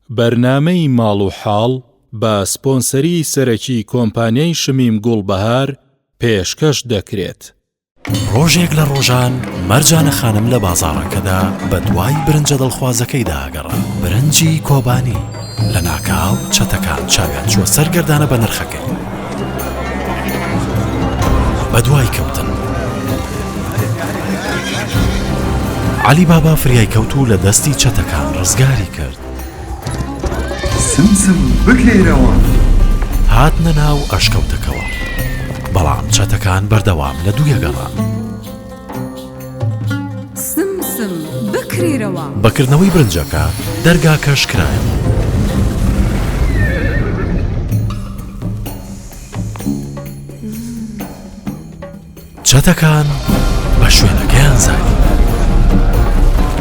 بەرنامەی ماڵ و حاڵ بە سپۆنسەری سەرەکی کۆمپانیای شمیم گوڵبەهار پێشکەش دەکرێت. ڕۆژێک لە ڕۆژان مەرجانە خانم لە بازاڕەکەدا بە دوای برنجە دڵخوازەکەی داگەڕا. برنجی کۆبانی لە ناکاو چەتەکان چاویان چوە سەرگەردانە بە نرخەکەی. بە دوای کەوتن علی بابا فریای کەوت و لە دەستی چەتەکان ڕزگاری کرد. سمسم بکەیرەوە. هاتنە ناو ئەشکەوتەکەوە، بەڵام چەتەکان بەردەوام لە دوویە گەڕان. سمسم بکرێرەوە. بەکردنەوەی برنجەکە دەرگا کەش کرایەوە. چەتەکان بە شوێنەکەیان زانی،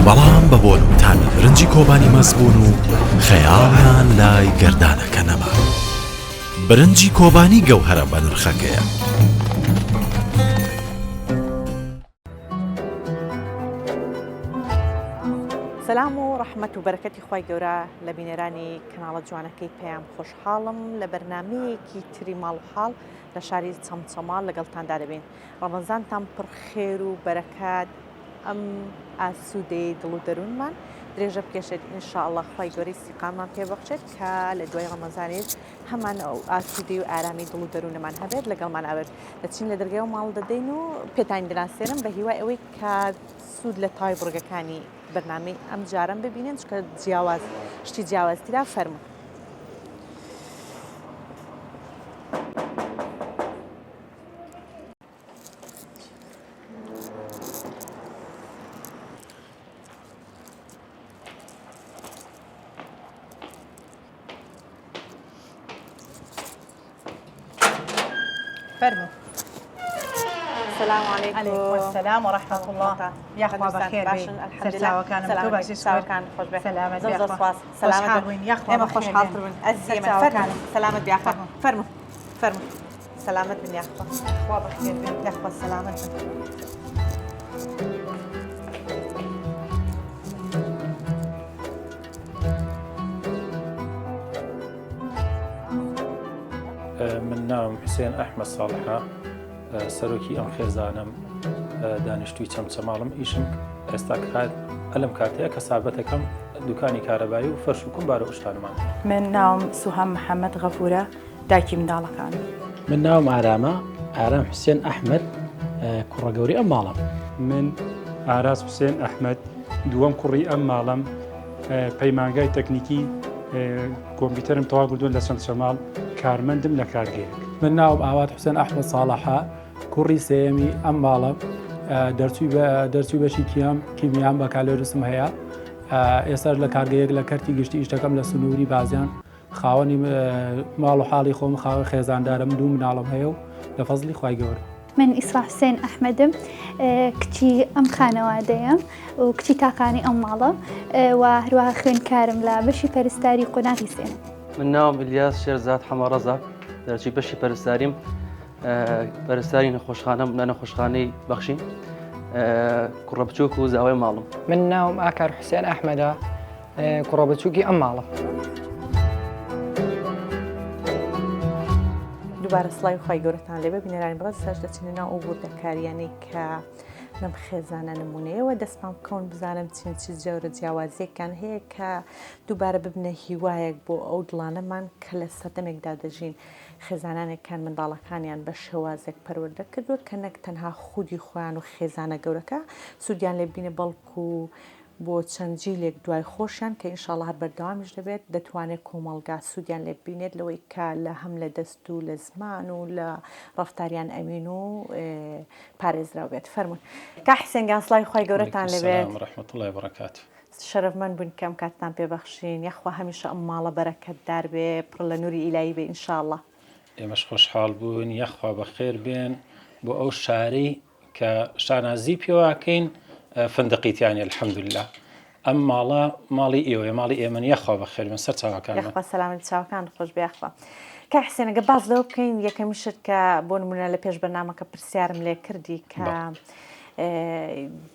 بەڵام بە بۆن و تامی برنجی کۆبانی مەزبوون و خەیاڵیان لای گەردانەکە نەما. برنجی کۆبانی گەوهرە بە نرخەکەیە. سلام و ڕەحمەت و بەرەکەتی خی گەورە لە بینێرانی کەناڵە جوانەکەی پێیان خۆشحاڵم لە بەرنامەیەکی تری ماڵ و حاڵ لە شاری چەمچەماڵ لەگەڵتاندا دەبین. ڕەمەزانتان پڕ خێر و بەرەکات، ئەم ئاسوودەی دڵ و دەروونمان درێژە بکێشێت. ئینشاءڵڵا خی گەورەی سیقامان پێبەخشێت کە لە دوای ڕەمەزانێت هەمان ئەو ئاسوودەی و ئارامی دڵ و دەروونەمان هەبێت لەگەڵمان ئەوێت. دەچین لە دەرگای و ماڵ دەدەین و پێتان دەناسێنم بە هیوای ئەوەی کە سوود لە تاوی بڕگەکانی بەرنامەی ئەم جارم ببینن، چکە جیاواز شتی جیاوازترا فەرمو. فرموا. السلام عليكم. عليكم السلام ورحمة الله. يا أخوة بخير بي. الحمد لله. وكان سلامة كان خوش بك. سلامة زوز بي. أصواص. سلامة وين يا أخوة خوش حاضر وين. الزيمة فرموا. سلامة بي أخوة. فرموا. فرموا. سلامة بني أخوة. أخوة بخير بي. يا أخوة سلامة. من ناوم حسين أحمد صالحة، سەرۆکی ئەم خێزانم دانیشتووی چەمچەماڵم. ئیشم ئێستا کات ئەلم کاتەیە کە سابەتەکەم دوکانی کارەبایی و فەرش و کومبارە ئوشتانمان. من ناوم سوهام محەممەد غەفورە، دایکی منداڵەکان. من ناوم ئارام حوسێن ئەحمەد، کوڕەگەوری ئەم ماڵم. من ئاراس حوسێن ئەحمەد، دووەم کوڕی ئەم ماڵم، پەیمانگای تەکنیکی کۆمپیوتەرم تەواو کردوون لە چەمچەماڵ، کارمەندم لە کارگەیەک. من ناوم ئاوات حوسێن ئەحمەد ساڵحە، کوڕی سێیەمی ئەم ماڵم، دەرچووی بەشی کیمیام بە کالۆرسم هەیە. ئێستاش لە کارگەیەک لە کەرتی گشتی ئیشتەکەم لە سنووری بازیان، خاوەنی ماڵ و حاڵی خۆم، خاوە خێزاندارم، دوو مناڵم هەیە و لە فەزلی خی گەورە. من ئیسرا حوسێن ئەحمەدم، کچی ئەم خانەوادەیەم و کچی تاقانی ئەم ماڵە و هەروەها خوێندکارم لە بەشی پەرستاری قۆناغی سێن. من ناوم ئیلیاس شێرزاد حەمەڕەزا، دەرچی بەشی پەرستاریم، پەرستاری نەخۆشخانەم لە نەخۆشخانەی بەخشین، کوڕە بچووک و زاوای ماڵم. من ناوم ئاکار حوسێن ئەحمەدە، کوڕە بچووکی ئەم ماڵە. دووبارە سڵای خی گەورەتان لێ ببینێرانی بەڵێ سەرش دەچینە ناو ئەو بوردەکاریانەی کە لەم خێزانە نمونەیەوە دەستپام بکەون بزانم چی جەورە جیاوازیەکان هەیە کە دووبارە ببنە هیوایەک بۆ ئەو دڵانەمان کە لە سەردەمێکدا دەژین. خێزانانێکان منداڵەکانیان بە شێوازێک پەروەردە کردووە کە نەک تەنها خودی خۆیان و خێزانە گەورەکە سوودیان لێ بینە، بەڵکو بۆ چەند جیلێک دوای خۆشیان کە ئینشاءڵڵا هەر بەردەوامیش دەبێت دەتوانێت کۆمەڵگا سوودیان لێ بینێت لەوەی کە لە هەم لە دەست و لە زمان و لە ڕەفتاریان ئەمین و پارێزراو بێت. فەرموون. کا حسێنگان سڵای خی گەورەتان لەبێت. ڕەحمەت الله وبەرەکات. شەرەفمەند بوون کەم کاتتان پێبەخشین. یەخوا هەمیشە ئەم ماڵە بەرەکەتدار بێ، پڕ لە نووری ئیلایی بێ ئینشاءڵڵا. ئێمەش خۆشحاڵ بوون، یەخوا بەخێر بێن بۆ ئەو شارەی کە شانازی پێواکەین فندقیتیانی الحەمدوللا. ئەم ماڵە ماڵی ئێوەیە، ماڵی ئێمەن. یەخوا بەخێر بن سەر چاوەکانمان. یەخوا سەلامەت چاوەکان خۆش بێ. یەخوا کا حسێنەگە باز لەوە بکەین یەکەمیشت کە بۆ نمونە لە پێش بەرنامەکە پرسیارم لێ کردی کە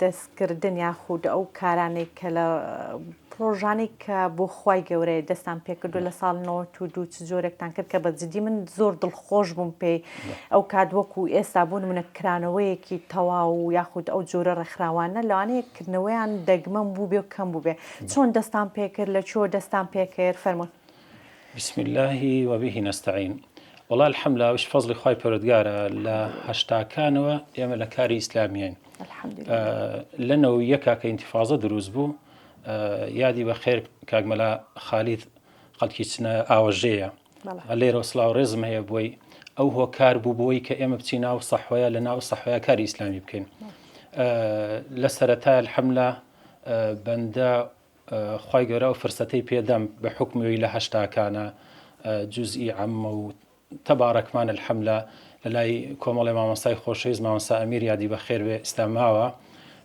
دەستکردن یاخود ئەو کارانێک کە لە پرۆژانێک کە بۆ خی گەورەیە دەستان پێکردو لە ساڵ 92 چ جۆرێکتان کرد کە بەجددی من زۆر دڵخۆش بووم پێی ئەو کات وەکو ئێستا بوون منە کرانەوەیەکی تەواو یاخود ئەو جۆرە ڕێکخراوانە لەوانەیە کردنەوەیان دەگمەم بوو بێ و کەم بوو بێ چۆن دەستان پێکرد لە چۆ دەستان پێکرد فەرمون. بسم الله وبه نستعين. والله الحمد لله وش فضل خواي پروردگارە لە هەشتاکانەوە ئێمە لە کاری ئیسلامیین لەنەوە یەکا کە ئینتیفازە دروست بوو یادی بە خێر کاگمەلا خالید خەڵکی چنە ئاوەژەیە لێرە سڵاو ڕێزم هەیە بۆی ئەو هۆکار بوو بۆی کە ئێمە بچین ناو سەحوەیە لە ناو سەحوەیە کاری ئیسلامی بکەین لە سەرەتای الحەمدلله بەندە خی گەورە و فرسەتەی پێدەم بە حکمەوەی لە هەشتاکانە جوزئی عەممە و تەبارەکمان الحەمدلله لە لای کۆمەڵی مامۆستای خۆشەویست مامۆستا ئەمیر یادی بە خێر بێ ئیسلاماوە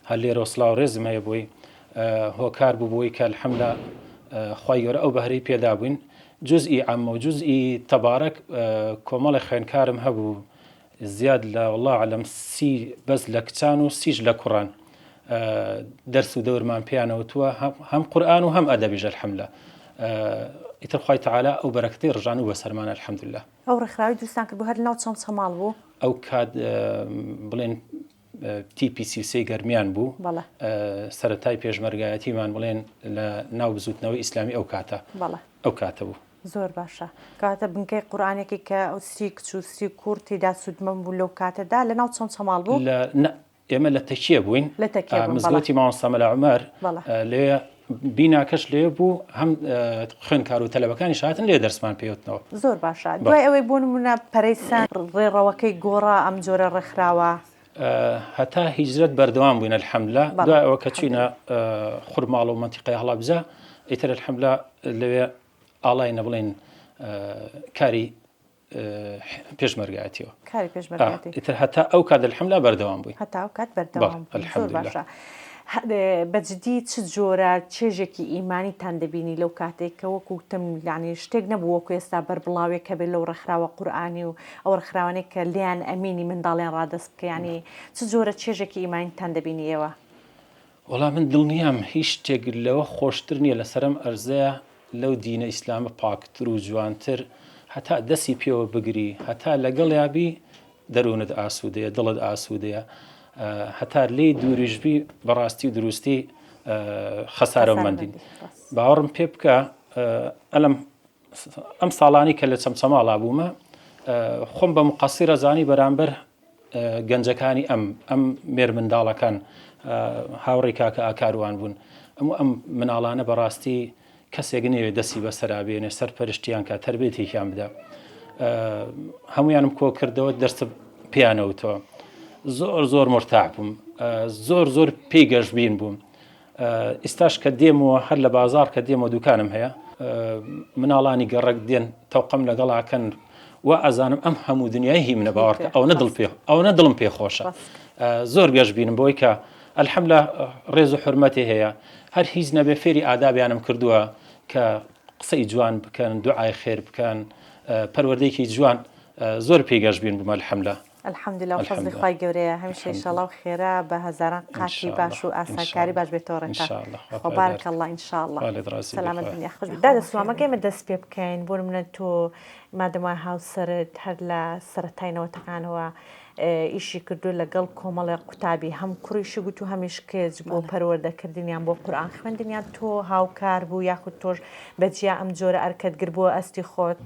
هەر لێرە سڵاو ڕێزم هەیە بۆی هۆکار بوو بۆی کە الحەمدلله خی گەورە ئەو بەهرەی پێدا بووین جوزئی عەممە و جوزئی تەبارەک کۆمەڵی خوێندکارم هەبوو زیاد لە والله عەلەم 30 بەس لە کچان و 30 لە کوڕان دەرس و دەورمان پێیانەوتووە هەم قورئان و هەم ئەدەبیش الحەمدلله ئیتر خوای تەعالا ئەو بەرەکەتەی ڕژان و بەسەرمانە الحەمدلله. ئەو ڕێکخراوی دووستان کرد بۆ هەر ناو چەند سەماڵ بوو ئەو کات بڵێن TPC3 گەرمیان بوو سەرەتای پێشمەرگایەتیمان بڵێن لە ناو بزوتنەوەی ئیسلامی ئەو کاتە ئەو کاتە بوو. زۆر باشە کاتە بنکەی قورئانێکی کە ئەو سی کچ و سی کوور تێدا سوودمەم بوو لەو کاتەدا لە ناو چەند سەماڵ بوو ئێمە لە تەکیە بووین مزگەوتی مامۆستا مەلا عومەر لێ بیناکەش لێ بوو هەم خوێندکار و تەلەبەکانی هاتن لێ دەرسمان پێوتنەوە. زۆر باشە دوای ئەوەی بۆ نمونە پەرەیسان ڕێڕەوەکەی گۆڕا ئەم جۆرە ڕێکخراوە هەتا هیجرەت بەردەوام بووین الحەمدلله دوای ئەوە کە چوینە خورماڵ و مەنتیقەی هەڵابجە ئیتر الحەمدلله لەوێ ئاڵای نەبڵێن کاری پێشمەرگایەتیەوە کاری پێشمەرگایەتی ئیتر هەتا ئەو کات الحەمدلله بەردەوام بووین هەتا ئەو کات بەردەوام زۆر باشە. بەجددی چ جۆرە چێژێکی ئیمانیتان دەبینی لەو کاتێک کە وەکوتم یعنی شتێک نەبوو وەکو ئێستا بەربڵاوێک کە بێت لەو ڕێکخراوە قورئانی و ئەو ڕێکخراوانەی کە لیان ئەمینی منداڵیان ڕادەست بکە ینی چ جۆرە چێژێکی ئیمانیتان دەبینی ئێوە؟ وەڵام من دڵنیام هیچ شتێک لەوە خۆشتر نییە لەسەرم ئەرزەیە لەو دینە ئیسلامە پاکتر و جوانتر هەتا دەستی پێوە بگری هەتا لەگەڵ یابی دەروونت ئاسوودەیە دڵت ئاسوودەیە هەتار لێی دووریژبی بەڕاستی و دروستی خەسارەمەندین باوەڕم پێ بکە ئەم ساڵانی کە لە چەمچەماڵا بوومە خۆم بە مقەسیرە زانی بەرامبەر گەنجەکانی ئەم مێر منداڵەکان هاوڕێی کاکە ئاکاروان بوون ئەم مناڵانە بەڕاستی کەسێک نەوێ دەستی بەسەرابێنێ سەرپەرشتیان کە تەربێتێکیان بدە هەمویانم کۆ کردەوە دەرس پیانەوتەوە زۆر مرتاح بووم زۆر پێی گەشتبین بووم ئێستاش کە دێمەوە هەر لە بازار کە دێمەوە دوکانم هەیە مناڵانی گەڕک دێن تەوقەم لەگەڵاکەن و ئەزانم ئەم هەموو دنیای هی منە باوەڕکە ئەوە دڵم پێ خۆشە زۆر گەشتبینم بۆی کە الحەمدلله ڕێز و حورمەتی هەیە هەر هیچ نەبێ فێری ئادابیانم کردووە کە قسەی جوان بکەن دوعای خێر بکەن پەروەردەیەکی جوان زۆر پێی گەشتبین بووم الحەمدلله. الحەمدلله فەزلی خی گەورەیە هەمیشە ئینشاءڵڵا و خێرا بە هەزاران قاچی باش و ئاسانکاری باش بێتەوە ڕێکتان بارەکە الله ئینشاءڵڵا سەلامەت دنیا خۆش دادەسوامەکەمە دەست پێ بکەین بۆ منە تۆ مادەمای هاوسەرت هەر لە سەرەتاینەوەتەکانەوە ئیشی کردو لەگەڵ کۆمەڵی قوتابی هەم کوڕیشی گوت و هەمیش کێج بۆ پەروەردەکردنیان بۆ قورئان خوێندنیان تۆ هاوکار بوو یاخود تۆش بەجیا ئەم جۆرە ئەرکەتگر بووە ئەستی خۆت؟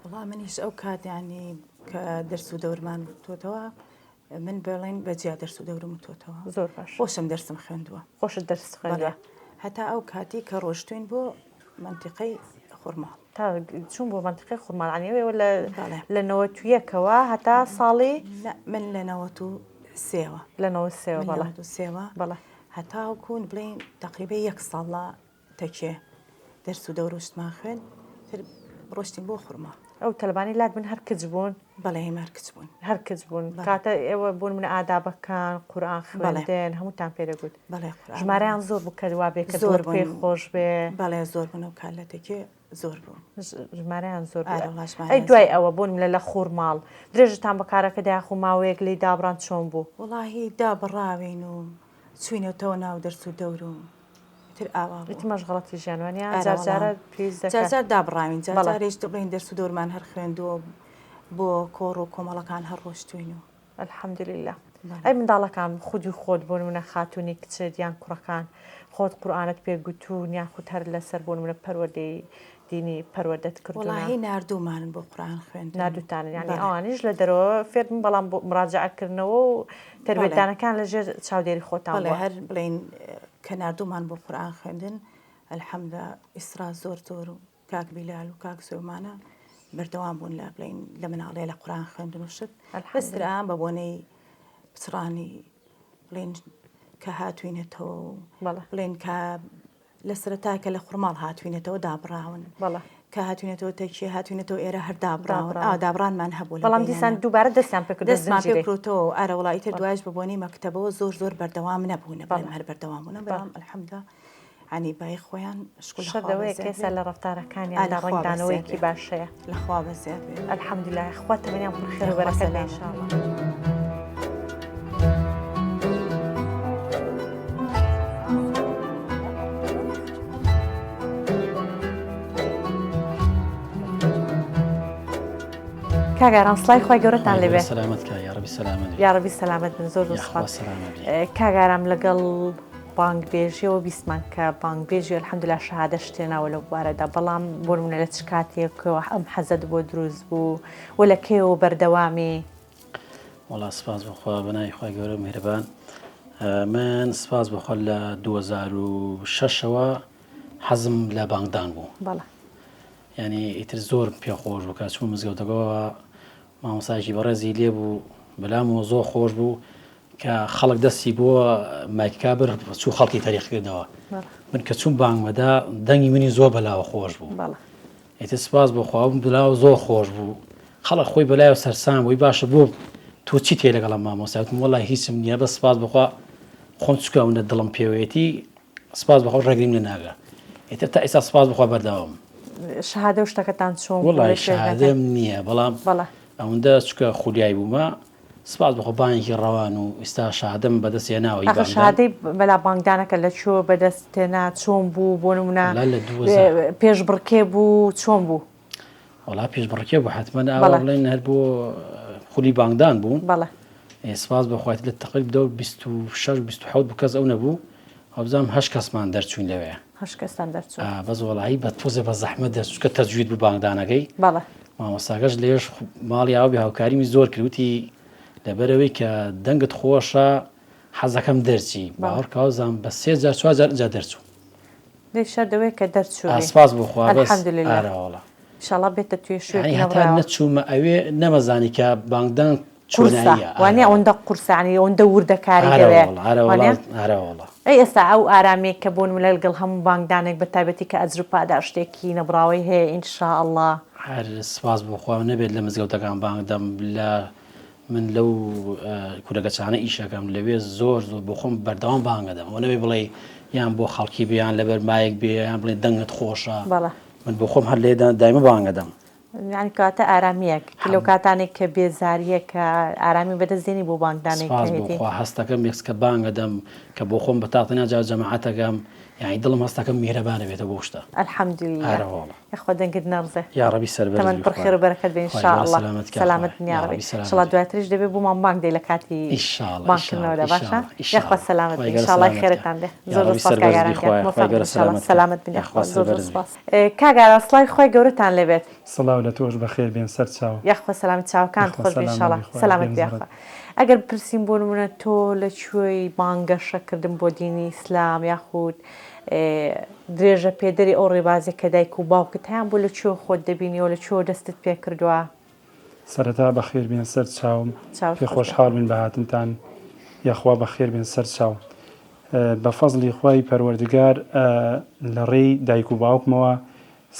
وڵا منیش ئەو کات ینی کە دەرس و دەورمان تۆتەوە من بڵێن بەجیا دەرس و دەورم تۆتەوە زۆر باش خۆشم دەرسم خوێندووە خۆشت دەرس خوێندووە هەتا ئەو کاتی کە ڕۆشتوین بۆ منتیقەی خورماڵ تا چوون بۆ منتیقەی خورماڵ عنیەوە لە نەوەتویەکەوە هەتا ساڵی من لە 93ەوە لە 93ەوە بەڵێ هەتاوکوون بڵێن تقریبا 1 ساڵە تەکێ دەرس و دەورشتمان خوێن ڕۆشتین بۆ خورماڵ ئەو تەلبانی لات بن هەر کچ بوون بەڵێ هێمار کچ بوون هەر کچ بوون کاتە ئێوە بوون منە ئادابەکان قورئان خوێندن هەمووتان پێدەگوت بەڵێ ژمارەیان زۆر بوو کە وا بێ کە زۆر پێ خۆش بێ بەڵێ زۆر بوون و کالەتێکی زۆر بوو ژمارەیان زۆر ئەی دوای ئەوە بوون لە خۆر ماڵ درێژتان بە کارەکە داخو ماوەیەک لی دابڕان چۆن بوو وڵاهی دابڕاوین و چوینەوە ناو دەرس و دەورم تر ئاوا ئیتمەش غەڵەتی ژیانوانیان جارجارە پێویست دەکات جارجار دابڕاوین جارجارێش دەڵێن دەرس و دەورمان هەر خوێندووە بۆ کۆڕ و کۆمەڵەکان هەر ڕۆشتوین و الحەمدولله ئەی منداڵەکان خودی خۆت بوون منە خاتونی کچێت یان کوڕەکان خۆت قورئانت پێگوتوون یان خودت هەر لەسەر بوون منە پەروەردەی دینی پەروەردەت کردووە وڵاهی ناردوومانن بۆ قورئان خوێندن نردووتان یعنی ئەوانیش لە دەرەوە فێر بوون بەڵام بۆ مراجعەکردنەوە و تربیەتدانەکان لەژێر چاودێری خۆتان بڵێ هەر بڵێن کە نردوومان بۆ قورئان خوێندن الحەمدە ئیسرا زۆر زۆر و کاک بیلال و کاک زۆرمانە بەردەوام بوون لە بڵێن لە مناڵێ لە قورئان خوێندن و شت بەستران بە بۆنەی پچڕانی بڵێن کە هاتوینێتەوە بڵێن کە لە سەرەتاکە لە خوڕماڵ هاتوینێتەوە دابڕاون کە هاتوینێتەوە تەکیە هاتوینێتەوە ئێرە هەر دابڕاون دابڕانمان هەبوو بەڵام دیسان دووبارە دەستیان دەستمان پێکرۆتەوە ئارە وڵی تر دوایش ببوونی مەکتەبەوە زۆر زۆر بەردەوام نەبوونە بەڵام هەر بەردەوام بوون بەڵام الحەمدە عنی بای خۆیان شکردەوەی کێسە لە ڕەفتارەکانیان لە ڕنگدانەوەیکی باشەیە لەخوا بەزیاد الحەمدولله خوا تەمەنیان پڕ خێر و بەرەکەت بێ ئینشاءالله کاگاران سڵای خۆی گەورەتان لێبێ یاڕەبی سەلامەت بن زۆر سپاس کاگارام لەگەڵ بانگبێژیەوە بیستمان کە بانگبێژی الحەمدولله شەهادە شتێناوە لەو بوارەدا بەڵام بۆ نمونە لە چ کاتێکەوە ئەم حەزت بۆ دروست بوو و لە کێوە بەردەوامی وڵا سپاس بخوا بەناوی خۆی گەورە میهرەبان من سپاس بخوا لە 2006ەوە حەزم لە بانگدان بوو یعنی ئیتر زۆر پێخۆش بوو کە چوون مزگەوتەکەەوە مامۆستایەکی بەڕێزی لێ بوو بەلامەوە زۆر خۆش بوو کە خەڵک دەستی بۆ مایکابر چوو خەڵکی تاریخکردەوە من کە چوون بانگمەدا دەنگی منی زۆر بەلاوە خۆش بوو ئیتر سپاس بخوا بەلاوە زۆر خۆش بوو خەڵک خۆی بەلایەوە سەرسان بووی باشە بۆ تۆ چی تێ لەگەڵ مامۆستایەتم وەڵای هیچم نییە بە سپاس بخوا خۆم چکەونە دڵم پێوێتی سپاس بخوا ڕێگریم لە ناگە ئیتر تا ئێستا سپاس بخوا بەردەوام شەهادە و شتەکەتان چۆن وڵای شەهادەم نییە بەڵام ئەوەندە چکە خولیایی بوومە سپاس بخۆ بانێکی ڕەوان و ئێستا شەهادەم بەدەستێناوە ئەخە شەهادەی بەلا بانگدانەکە لە چۆ بەدەستێنا چۆن بوو بۆ نمونە پێش بڕکێ بوو چۆن بوو وڵا پێش بڕکێ بوو حتمما ئاوا بڵێن هەر بۆ خولی بانگدان بوون سپاس بخوات لە تقریب دە 26-27 بوو کەس ئەو نەبوو ئەوبزانم 8 کەسمان دەرچوین لەوێ 8 کەسان دەرچوون بەس وەڵایی بە تۆزێ بە زەحمەت دەچکە تەجوید بوو بانگدانەکەی مامۆستاکەش لێش ماڵی ئاو بێ هاوکاریمی زۆر کردوتی لەبەرەوەی کە دەنگت خۆشە حەزەکەم دەرچی باوەڕکەوزان بە 3 جار 4 جار دەرچوو شەردەوەی کە دەرچوو ئاسپاس بخوا ئەلحەمدولله ئینشاءالله بێتە توێ شوێنی هەتا نەچوومە ئەوێ نەمەزانی کە بانگدان وانە ئەوەندە قورسانی ئەوەندە وردەکاریەوە ئەی ئێستا ئەو ئارامێک کە بۆن لە لەگەڵ هەموو بانگدانێک بە تایبەتی کە ئەجر و پادار شتێکی نەبراوی هەیە ئینشاءالله هەر سپاس بخوا نەبێت لە مزگەوتەکان بانگدەم لە من لەو کورەگەچانە ئیشەکەم لەوێ زۆر بۆ خۆم بەردەوام بانگەدەم ئەوە نەبێ بڵێ یان بۆ خەڵکی بیان لەبەر مایەک بێ یان بڵێ دەنگت خۆشە من بۆ خۆم هەر لێدا دایمە بانگەدەم یعنی کاتە ئارامیەک لەو کاتانێک کە بێزاریە کە ئارامی بەدەستێنی بۆ بانگدانێک هەستەکەم یەکس کە بانگەدەم کە بۆ خۆم بە تاقتنیا جا جەماعەتەکەم یعنی دڵم هەستەکەم میهرەبانە بێتە بۆ شتە ئەلحەمدولله یخوا دەنگت نەڕزێ یاڕەبی سەربەر تەمەن پڕ خێر و بەرەکەت بێ ئینشاءالله سەلامەت بن یاڕەبی ئینشاءالله دواتریش دەبێ بۆمان بانگ دەی لە کاتی بانگکردنەوەدا باشە یخوا سەلامەت بن ئینشاءالله خێرتان بێ زۆر سپاس کاگاران ئینشاءالله سەلامەت بن یخوا زۆر سپاس کاگاران سڵای خۆی گەورەتان لێبێت سڵاو لە تۆش بەخێر بێن سەر چاو یخوا سەلامەت چاوەکان خۆش بێ ئینشاءالله سەلامەت بێ یخوا ئەگەر پرسییم بۆ نمونە تۆ لەکوێی بانگەشەکردن بۆ دینی ئیسلام یاخود درێژە پێدەری ئەو ڕێبازێک کە دایک و باوکت هەیان بۆ لەکوێ خۆت دەبینیەوە لەکوێ دەستت پێ کردووە سەرەتا بەخێر بێن سەر چاوم پێ خۆشحاڵ بن بە هاتنتان یاخوا بەخێر بێن سەر چاو بە فەزلی خوای پەروەردگار لە ڕێی دایک و باوکمەوە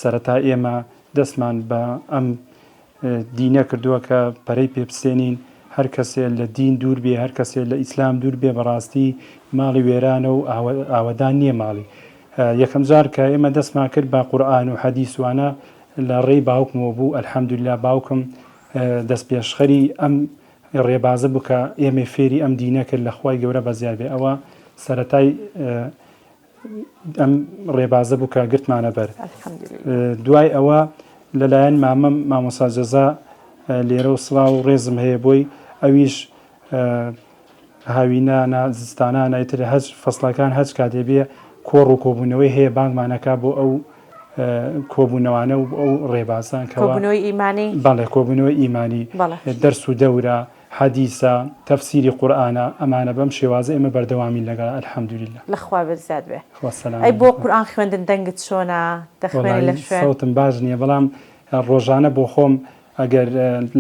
سەرەتا ئێمە دەستمان بە ئەم دینە کردووە کە پەرەی پێبستێنین هەر کەسێ لە دین دوور بێ هەر کەسێ لە ئیسلام دوور بێ بەڕاستی ماڵی وێرانە و ئاوەدان نییە ماڵی یەکەم جار کە ئێمە دەستمان کرد بە قورئان و حەدیثوانە لە ڕێی باوکمەوە بوو ئەلحەمدوللا باوکم دەست پێشخەری ئەم ڕێبازە بووکە ئێمە فێری ئەم دینە کرد لە خوای گەورە بەزیار بێ ئەوە سەرەتای ئەم ڕێبازە بوو کە گرتمانە بەر دوای ئەوە لەلایەن مامەم مامۆستا جەزا لێرە و سڵاو و ڕێزم هەیە بۆی ئەویش هاوینانە زستانانە ئیتر هەج فەسڵەکان هەج کاتێ بێ کۆڕ و کۆبوونەوەی هەیە بانگمانەکە بۆ ئەو کۆبوونەوانە و ئەو ڕێبازان کۆبوونەوەی ئیمانی بەڵێ کۆبوونەوەی ئیمانی دەرس و دەورە حەدیسە تەفسیری قورئانە ئەمانە بەم شێوازە ئێمە بەردەوامین لەگەڵ ئەلحەمدوللا لەخوا بەزیاد بێ ئەی بۆ قورئان خوێندن دەنگت چۆنە دەخوێنی لە شوێن سەوتم باش نییە بەڵام ڕۆژانە بۆ خۆم ئەگەر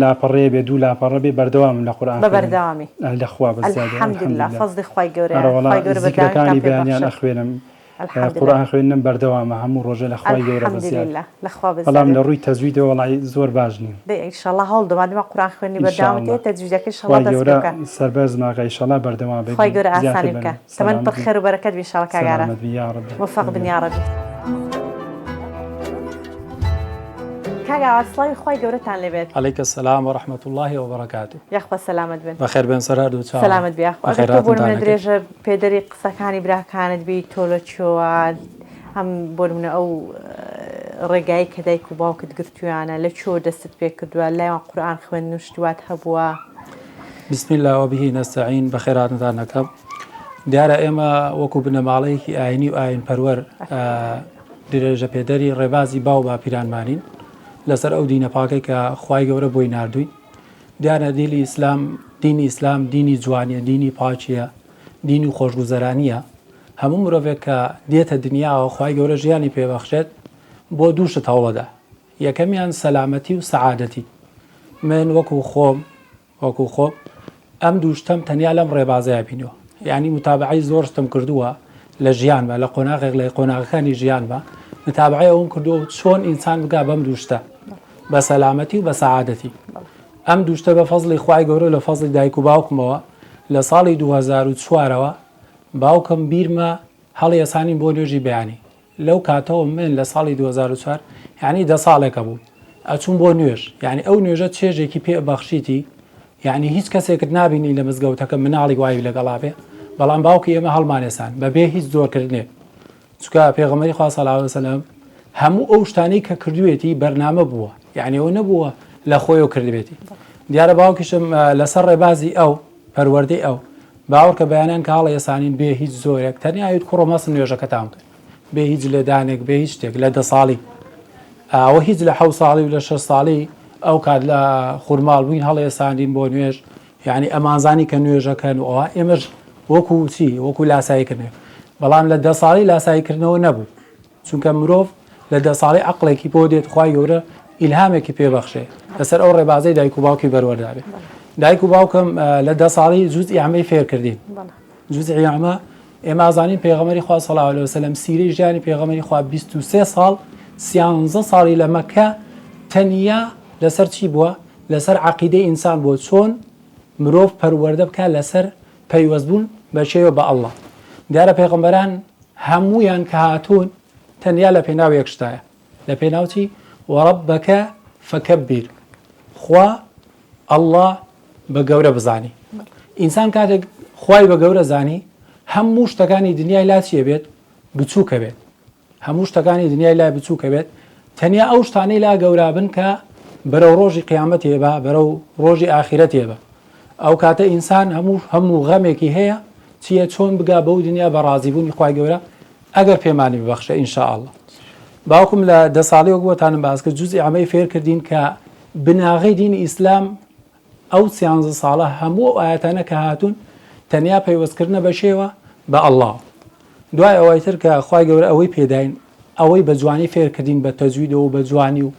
لاپەڕێ بێ دوو لاپەڕە بێ بەردەوام لە قورئان بەردەوامی لەخوا بەزیاد ئەلحەمدوللا فەزلی خوای گەورەیە ذیکرەکانی بەیانیان ئەخوێنم قورئان خوێندنم بەردەوامە هەموو ڕۆژە لە خوای گەورە بەزیاد بەڵام لە ڕووی تەجویدەوە وەڵای زۆر باش نیم ئینشەڵڵا هەوڵ دەما دەما قورئان خوێنی بەردەوام دێت تەجویدەکەی ئینشەڵڵا دەست بکە سەربەز ماکە ئینشەڵڵا بەردەوام بێت خوای گەورە ئاسانی بکە تەمەن پڕ خێر و بەرەکەت بێ ئینشەڵڵا کاگارە موفق بن یا ڕەبی کاگا سڵاوی خوای گەورەتان لێبێت عەلەیکە السەلام وەڕەحمەت الله وبەرەکاتوه یاخوا سەلامەت بن بەخێر بێن سەر هەردوو چاوە سەلامەت بێ ئەگەر تۆ بۆ منە درێژە پێدەری قسەکانی براکانت بی تۆ لە چۆوە هەم بۆ منە ئەو ڕێگایی کە دایک و باوکت گرتویانە لە چۆ دەستت پێ کردووە لایوان قورئان خوێندن و شتوات هەبووە بسم الله وبه نستعين بەخێراتتان نەکەم دیارە ئێمە وەکو بنەماڵەیەکی ئاینی و ئاین پەروەر درێژە پێدەری ڕێبازی باو با پیرانمانین لەسەر ئەو دینە پاکەی کە خوای گەورە بۆی نردووی دیارە دینی ئیسلام دینی جوانیە دینی پاچیە دینی خۆشگوزەرانیە هەموو مرۆڤێک کە دێتە دنیاوە خوای گەورە ژیانی پێبەخشێت بۆ دوو شت هەوڵەدا یەکەمیان سەلامەتی و سەعادەتی من وەکو خۆم ئەم دووشتەم تەنیا لەم ڕێبازەیە بینەوە یعنی متابعی زۆر شتم کردووە لە ژیانمە لە قۆناغێک لە قۆناغەکانی ژیانمە متابعی ئەوم کردووە چۆن ئینسان بگا بەم دووشتە بە سەلامەتی و بە سەعادەتی ئەم دووشتە بە فەزلی خوای گەورە لە فەزلی دایک و باوکمەوە لە ساڵی 2004ەوە باوکم بیرمە هەڵی ئەسانین بۆ نوێژی بەیانی لەو کاتەوە من لە ساڵی 2004 یعنی 10 ساڵێکە بوو ئەچوون بۆ نوێژ یعنی ئەو نوێژە چێژێکی پێ بەخشیتی یعنی هیچ کەسێکت نبینی لە مزگەوتەکە مناڵی وای لەگەڵا بێ بەڵام باوکی ئێمە هەڵمانێسان بەبێ هیچ زۆرکردنێ چکە پێغەمبەری خوا صلی الله علیه وسلم هەموو ئەو شتانەی کە کردوێتی بەرنامە بووە یعنی ئەو نەبووە لە خۆیەوە کردوێتی دیارە باوکیشم لەسەر ڕێبازی ئەو پەروەردەی ئەو باوەڕ کە بەیانیان کە هەڵی ئێسانین بێ هیچ زۆرێک تەنیایت کوڕە مەسن نوێژەکەتان کرد بێ هیچ لێدانێک بێ هیچ شتێک لە 10 ساڵی ئەوە هیچ لە 7 ساڵی و لە 6 ساڵی ئەو کات لە خورماڵ بووین هەڵی ئێساندین بۆ نوێژ یعنی ئەمانزانی کە نوێژەکەن و ئەوە ئێمەش وەکو چی وەکو لاساییکردنێ بەڵام لە 10 ساڵی لاساییکردنەوە نەبوو چونکە مرۆڤ لە 10 ساڵی عەقڵێکی بۆ دێت خوای گەورە ئیلهامێکی پێبەخشێ لەسەر ئەو ڕێبازەی دایک و باوکی بەروەردابێ دایک و باوکم لە 10 ساڵی جوزئی عەمەی فێر کردین جوزئی عەمە ئێمە ئازانین پێغەمبەری خوا صلی الله علیه وسلم سیرەی ژیانی پێغەمبەری خوا 23 ساڵ 13 ساڵی لە مەکە تەنیا لەسەر چی بووە لەسەر عەقیدەی ئینسان بۆ چۆن مرۆڤ پەروەردە بکات لەسەر پەیوەستبوون بە شێوە بە ئەڵڵا دیارە پێغەمبەران هەموویان کە هاتوون تەنیا لە پێناو یەک شتایە لە پێناوچی وەڕەبەکە فەکەبیر خوا ئەڵڵا بە گەورە بزانی ئینسان کاتێک خوای بە گەورە زانی هەموو شتەکانی دنیای لا چیە بێت بچووکە بێت هەموو شتەکانی دنیای لای بچووکە بێت تەنیا ئەو شتانەی لا گەورابن کە بەرەو ڕۆژی قیامەتێ بە بەرەو ڕۆژی ئاخرەتێ بە ئەو کاتە ئینسان هەموو غەمێکی هەیە چیە چۆن بگا بەو دنیا بە ڕازیبوونی خوای گەورە ئەگەر پێمانی ببەخشە ئینشاءالله باوکم لە 10 ساڵی وەکوەتانم باس کرد جوزئی عەمەی فێر کردین کە بناغی دینی ئیسلام ئەو 13 ساڵە هەموو ئاەتانە کە هاتوون تەنیا پەیوەستکردنە بە شێوە بە ئەڵڵا دوای ئەوەی تر کە خوای گەورە ئەوەی پێداین ئەوەی بە جوانی فێرکردین بە تەجویدەوە بە جوانی و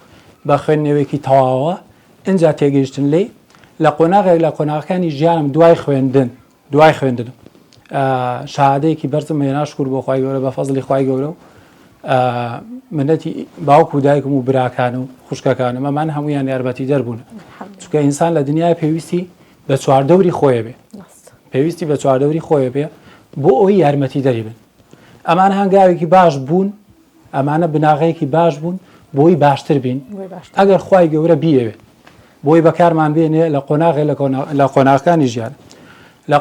بە خوێندنەوەیەکی تەواوە ئینجا تێگەیشتن لێ لە قۆناغێک لە قۆناغەکانی ژیانم دوای خوێندن شهادەیەکی بەرزم هێنا شکر بۆ خوای گەورە بە فەزلی خوای گەورە و منەتی باوکو و دایکم و براکان و خوشکەکانم ئەمان هەمویان یارمەتی دەربوون چونکە ئینسان لە دنیای پێویستی بە چواردەوری خۆیە بێ پێویستی بە چواردەوری خۆیە بێ بۆ ئەوەی یارمەتی دەری بن ئەمان هەنگاوێکی باش بوون ئەمانە بناغەیەکی باش بوون بۆی باشتر بین ئەگەر خوای گەورە بیەوێ بۆی بەکارمان بێنێ لە قۆناغێ لە قۆناغەکانی ژیان لە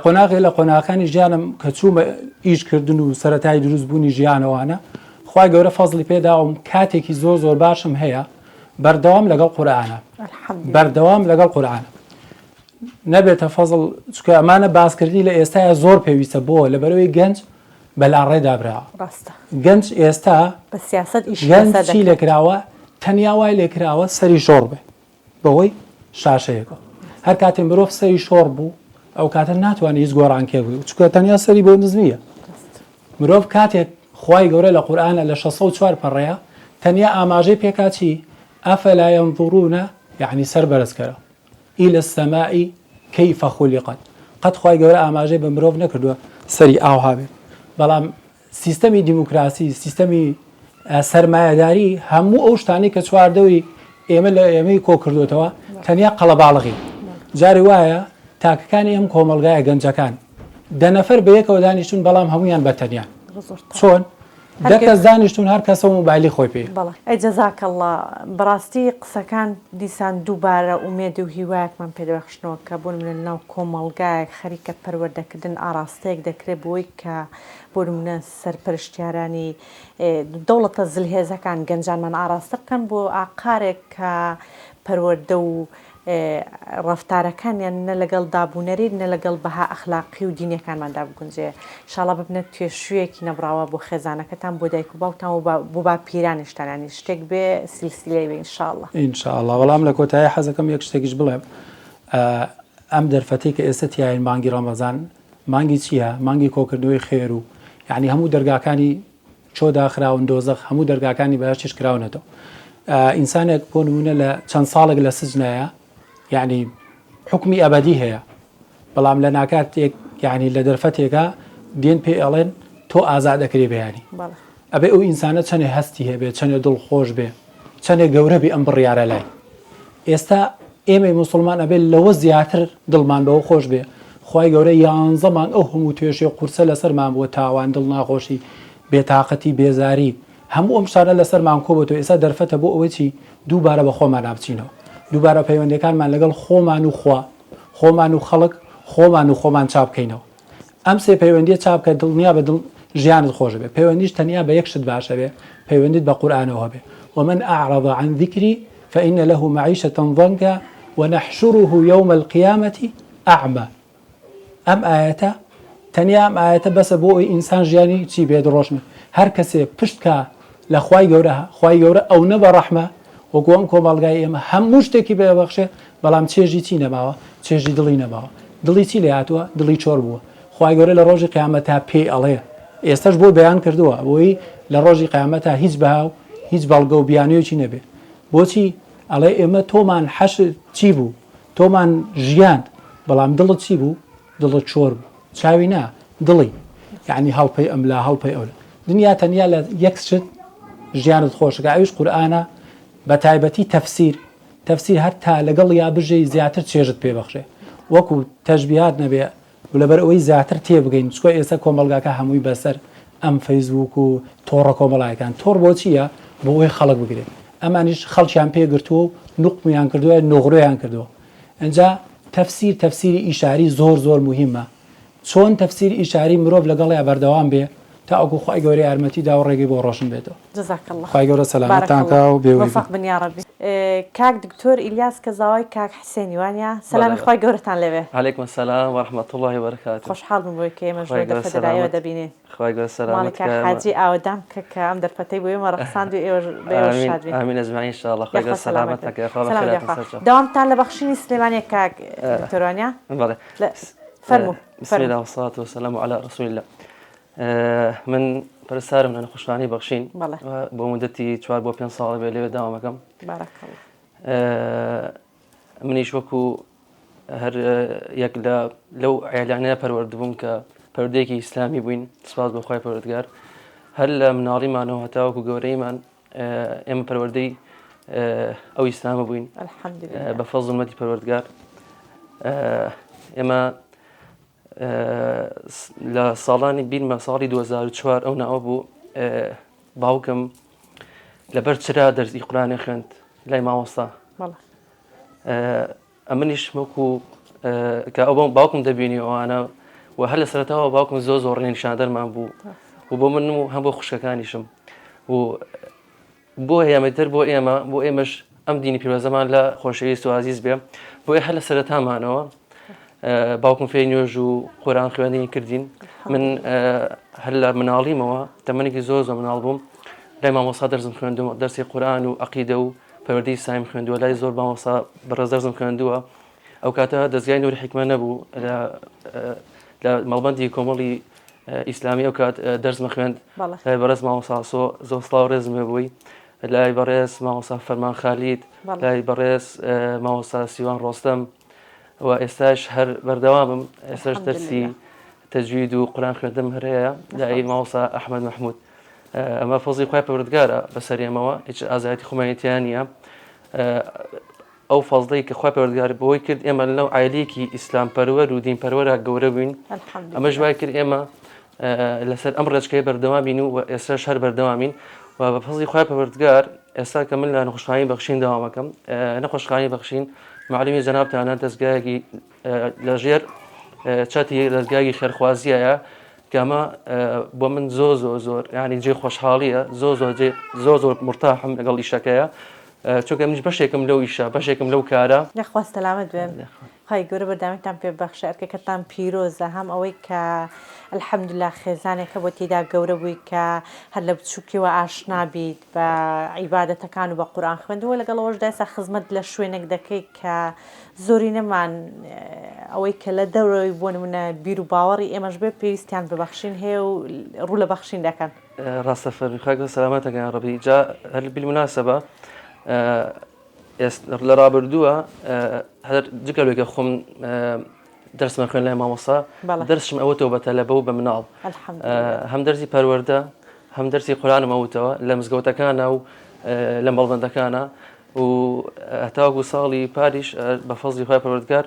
قۆناغەکانی ژیانم کە چوومە ئیشکردن و سەرەتای دروستبوونی ژیانەوانە خوای گەورە فەزڵی پێداوم کاتێکی زۆر باشم هەیە بەردەوام لەگەڵ قورئانە بەردەوام لەگەڵ قورئانە نەبێتە فەزڵ چکە ئەمانە باسکردنی لە ئێستاە زۆر پێویستە بۆ لەبەرەوەی گەنج بەلاڕێدا براوە گەنج ئێستا گەنجی لێکراوە تەنیا وای لێکراوە سەری شۆڕ بێ بەوەی شاشەیەکە هەر کاتێ مرۆڤ سەری شۆڕ بوو ئەو کاتە ناتوانێت هیچ گۆڕانکێ بوو چکە تەنیا سەری بۆ نزمیە مرۆڤ کاتێک خوای گەورە لە قورئانە لە 604 پەڕەیە تەنیا ئاماژەی پێکاچی ئەفەلا ينظرون یعنی سەر بەرزکەرە إلى السماء كيف خلقت قەت خوای گەورە ئاماژەی بە مرۆڤ نەکردووە سەری ئاوها بێت بەڵام سیستەمی دیموکراسی سیستەمی سەرمایەداری هەموو ئەو شتانی کە چواردەوری ئێمە لە ئێمەی کۆ کردوێتەوە تەنیا قەڵەباڵغی جاری وایە تاکەکانی ئەم کۆمەلگایە گەنجەکان دەنەفەر بە یەکەوە دانیشتون بەڵام هەمویان بەتەنیان چۆن دەکەس دانیشتون هەر کەسە موبایلی خۆی پێ ئەی جەزاکەڵڵا بەڕاستی قسەکان دیسان دووبارە ئومێد و هیوایەکمان پێدەبەخشنەوە کە بۆن منە ناو کۆمەڵگایەک خەریکە پەروەردەکردن ئاراستەیەک دەکرێت بۆی کە بۆ نمونە سەرپەرشتیارانی دەوڵەتە زلهێزەکان گەنجانمان ئاراستە بکەن بۆ ئاقارێک کە پەروەردە و ڕەفتارەکانیان نە لەگەڵ دابوونەری نە لەگەڵ بەها ئەخلاقی و دینیەکانماندا بگونجێ شاڵە ببنە توێشوویەکی نەبراوە بۆ خێزانەکەتان بۆ دایک و باوتان و بۆ با پیرانیشتانانی شتێک بێ سیلسیلەی بێ ئینشاءڵڵا ئینشاءڵڵا وەڵام لە کۆتایی حەزەکەم یەک شتێکیش بڵێم ئەم دەرفەتەی کە ئێستا تیاین مانگی ڕەمەزان مانگی چییە مانگی کۆکردنەوەی خێر و یعنی هەموو دەرگاکانی چۆ داخراون دۆزەخ هەموو دەرگاکانی بەهەشتیش کراونەتەوە ئینسانێک بۆ نمونە لە چەند ساڵێک لە سجنایە یعنی حکمی ئەبەدی هەیە بەڵام لە ناکاتێک یعنی لە دەرفەتێکە دێن پێ ئەڵێن تۆ ئازاد دەکرێ بەیانی ئەبێ ئەو ئینسانە چەندێ هەستی هەبێ چەندێ دڵخۆش بێ چەندێک گەورە بێ ئەم بڕیارە لای ئێستا ئێمە موسڵمان ئەبێت لەوە زیاتر دڵمان بەوە خۆش بێ خوای گەورە 11 مانگ ئەو هەموو توێژی قورسە لەسەرمان بووە تاوان دڵ ناخۆشی بێتاقەتی بێزاری هەموو ئەم شتانە لەسەرمان کۆبێتەوە ئێستا دەرفەتە بۆ ئەوەی چی دووبارە بە خۆمان نابچینەوە دووبارە پەیوەندەکانمان لەگەڵ خۆمان و خوا خۆمان و خەڵک خۆمان و خۆمان چاپ بکەینەوە ئەم سێ پەیوەندیە چاپ کە دڵنیا بە دڵ ژیانت خۆش بێ پەیوەندیش تەنیا بە یەک شت باشە بێ پەیوەندیت بە قورئانەوە بێ ومن أعرض عن ذكري فإن له معيشة ضنكا ونحشره يوم القيامة أعمى ئەم ئاەتە تەنیا ئەم ئاەتە بەسە بۆ ئەوی ئینسان ژیانی چی بێت ڕۆژمە هەر کەسێ پشتکە لە خوای گەورە ئەو نە بە ڕەحمە وەکو ئەم کۆمەڵگای ئێمە هەموو شتێکی بێبەخشێ بەڵام چێژی چی نەماوە چێژی دڵی نەماوە دڵی چی لێ هاتووە دڵی چۆر بووە خوای گەورە لە ڕۆژی قیامەتا پێی ئەڵێ ئێستاش بۆ بەیان کردووە بۆی لە ڕۆژی قیامەتا هیچ بەهاو هیچ بەڵگە و بیانویەکی نەبێ بۆچی ئەڵێ ئێمە تۆمان حەشر چی بوو تۆمان ژیاند بەڵام دڵت چی بوو دڵت چۆر بوو چاوی نا دڵی یعنی هەڵپەی ئەملا هەڵپەی ئەولا دنیا تەنیا لە یەک شت ژیانت خۆشەکە ئەویش قورئانە بە تایبەتی تەفسیر هەتا لەگەڵ یا بژەی زیاتر چێژت پێبەخشێ وەکو تەشبیهات نەبێ لەبەر ئەوەی زیاتر تێبگەین چکۆ ئێستا کۆمەڵگاکە هەمووی بەسەر ئەم فەیسبوک و تۆڕە کۆمەڵایەکان تۆڕ بۆ چییە بۆ ئەوەی خەڵک بگرێت ئەمانیش خەڵکیان پێگرتووە و نوقمیان کردووە نۆغڕۆیان کردووە ئەنجا تەفسیری ئیشاری زۆر مهمە چۆن تەفسیری ئیشاری مرۆڤ لەگەڵیا بەردەوام بێ تا ئەوکو خوای گەورەی یارمەتی دا و ڕێگەی بۆ ڕۆشن بێتەوە جزاکەڵڵا خوای گەورە سەلامەتتانکە و بێوفق بن یا ڕەبی کاک دکتۆر ئیلیاس کەزاوای کاک حسێنی وانە سەلامی خوای گەورەتان لەوێ عەلەیکم السەلام وەرەحمەتوڵڵاهی وبەرەکاتوه خۆشحاڵ بووم بۆی کە ئێمەش لە فەدراییەوە دەبینین خوای گەورە سەلامەت کە حاجی ئاوەدام کە ئەم دەرفەتەی بۆ ئێمە ڕەخساند و ئێوەش بێوەش شاد بین ئامین ئەجمەعین ئینشاءڵڵا خوای گەورە سەلامەتتان کە خوا بەخێراتان سەرچاو دەوامتان لە بەخشینی سلێمانی کاک دکتۆر وانە بەڵێ فەرموو بسم الله والصلاة والسلام على رسول الله من پەرستارم لە نەخۆشخانەی بەخشین بۆ مودەتی 4 بۆ 5 ساڵە بێ لێوێ داوامەکەم منیش وەکو هەر یەک لەو ئێلانەیە پەروەردەبووم کە پەروەردەیەکی ئیسلامی بووین سپاس بۆ خوای پەروەردگار هەر لە مناڵیمانەوە هەتاوەکو گەورەیمان ئێمە پەروەردەی ئەو ئیسلامە بووین بە فەزڵ ومەتی پەروەردگار. ئێمە لە ساڵانی بیرمە ساڵی 2004 ئەو ناوە بوو باوکم لەبەر چرا دەرسی قورئانی خوێند لای مامۆستا. ئەمنیش وەکو کە ئەو باوکم دەبینی ئەوانە و هەر لە سەرەتاوە باوکم زۆر ڕێنیشاندەرمان بوو و بۆ من و هەم بۆ خوشکەکانیشم و بۆ هەیەمەتر بۆ ئێمەش ئەم دینی پیرۆزەمان لە خۆشەویست و عزیز بێ بۆ هەر لە سەرەتامانەوە باوکم فێری نوێژ و قورئان خوێندنی کردین. من هەر لە مناڵیمەوە تەمەنێکی زۆر مناڵ بووم لای مامۆستا دەرسم خوێندووە دەرسی قورئان و عەقیدە و پەروەردەی ئیسلامی خوێندووە لای زۆر مامۆستا بەڕێز دەرسم خوێندووە. ئەو کاتە دەستگای نووری حیکمە نەبوو لە مەڵبەندی کۆمەڵی ئیسلامی ئەو کات دەرسمە خوێند لای بەڕێز مامۆستا زۆر سڵاو ڕێزم لێ بووی لای بەڕێز مامۆستا فەرمان خالید لای بەڕێز مامۆستا سیوان ڕۆستەم و ئێستاش هەر بەردەوامم ئێستاش دەرسی تەجوید و قورئان خوێندنم هەر هەیە لای مامۆستا ئەحمەد مەحموود. ئەمە فەزڵی خوای پەروەردگارە بەسەر ئێمەوە هیچ ئازایەتی خۆمانیەتیان نییە. ئەو فەزڵەی کە خوای پەروەردگار بۆی کرد ئێمە لەو عایلەیەکی ئیسلام پەروەر و دین پەروەرە گەورە بووین. ئەمەش وای کرد ئێمە لەسەر ئەم ڕێچکەی بەردەوامین و ئێستاش هەر بەردەوامین و بە فەزڵی خوای پەروەردگار ئێستا کە من لە نەخۆشخانەی بەخشین داوامەکەم نەخۆشخانەی بەخشین معلومی جەنابتانە دەستگایەکی لەژێر چاتی دەستگایەکی خێرخوازیایە کە ئەمە بۆ من زۆر یعنی جێ خۆشحاڵیە زۆر مرتاحم لەگەڵ ئیشەکەیە چونکە منیش بەشێکم لەو ئیشە بەشێکم لەو کارە. نەخواست سەلامەت بێن خی گەورە بەردامیتان پێ بەخشە ئەرکەکەتان پیرۆزە هەم ئەوەی کە الحەمدوللا خێزانێکە بۆ تێدا گەورە بووی کە هەر لە بچووکیەوە ئاشنا بیت بە عیبادەتەکان و بە قورئان خوێندنەوە لەگەڵەوەشدا ئێستا خزمەت لە شوێنێک دەکەی کە زۆری نەمان ئەوەی کە لە دەورەوەی بۆ نمونە بیر و باوەڕی ئێمەش بێ پێویستیان ببەخشین هەیە و ڕوو لە بەخشین دەکەن. ڕاستە فەرمی خی گەورە سەلامەتەکەیان ڕەبی جا هەر بالموناسەبە لە ڕابردووە هەر جگەلێکە خۆم دەرسمە خوێن لای مامۆستا دەرسم ئەوەتەوە بەتەلەبە و بە مناڵ هەم دەرسی پەروەردە هەم دەرسی قورئانم ئەوتەوە لە مزگەوتەکانە و لە مەڵبەندەکانە و هەتاوەکو ساڵی پاریش بە فەزڵی خوای پەروەردگار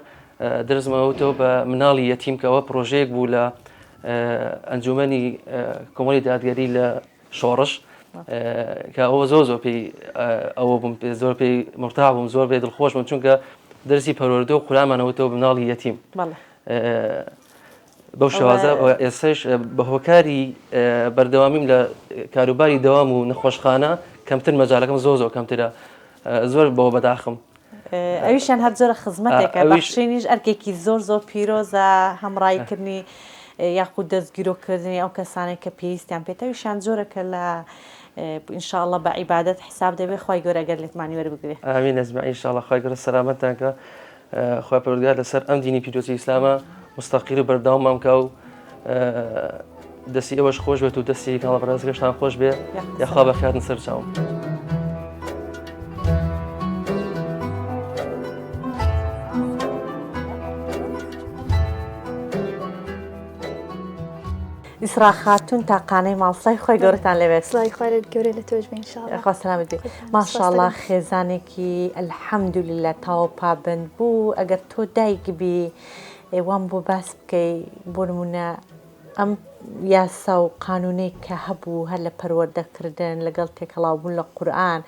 دەرسم ئەوتەوە بە مناڵی یەتیمکەوە پرۆژەیەک بوو لە ئەنجومەنی کۆمەڵی دادگەری لە شۆڕش کە ئەوە زۆر پێی ئەوە بووم زۆر پێی مرتاح بووم زۆر پێی دڵخۆش بووم چونکە دەرسی پەروەردە و قورئانمانەوتەوە بە مناڵی یەتیم بەو شێوازە ئێستاش بە هۆکاری بەردەوامیم لە کاروباری دەوام و نەخۆشخانە کەمتر مەجالەکەم زۆر کەمترە زۆر بەوە بەداخم. ئەویشیان هەر جۆرە خزمەتێکە بەخشینیش ئەرکێکی زۆر پیرۆزە هەمڕایکردنی یاخود دەستگیرۆکردنی ئەو کەسانێک کە پێویستیان پێێتەویشان جۆرەکە لە ئینشاءالله بە عیبادەت حساب دەبێت خی گەورە ئەگەر لێتمانی وەربگرێ. ئامین ئەزمە ئینشاءالله خی گەورە سەلامەتتان کە خی پەروەردگار لەسەر ئەم دینی پیرۆزی ئیسلامە مستەقیر و بەردەوام کە و دەستی ئەوەش خۆش بێت و دەستی کاڵە بەڕێزگەشتان خۆش بێ یاخوا بەخاتن سەر چاوم. ئیسرا خاتون تاقانەی ماڵسای خۆی گەورەتان لەوێت سڵای خوارد گەورە لە تۆش بێ ئینشاءالله خوا سەلامت بێ. ماشاءالله خێزانێکی الحەمدولله تاوە پابند بوو ئەگەر تۆ دایک بی وام بۆ باس بکەی بۆ نمونە ئەم یاسا و قانونەی کە هەبوو هەر لە پەروەردەکردن لەگەڵ تێکەڵاوبوون لە قورئان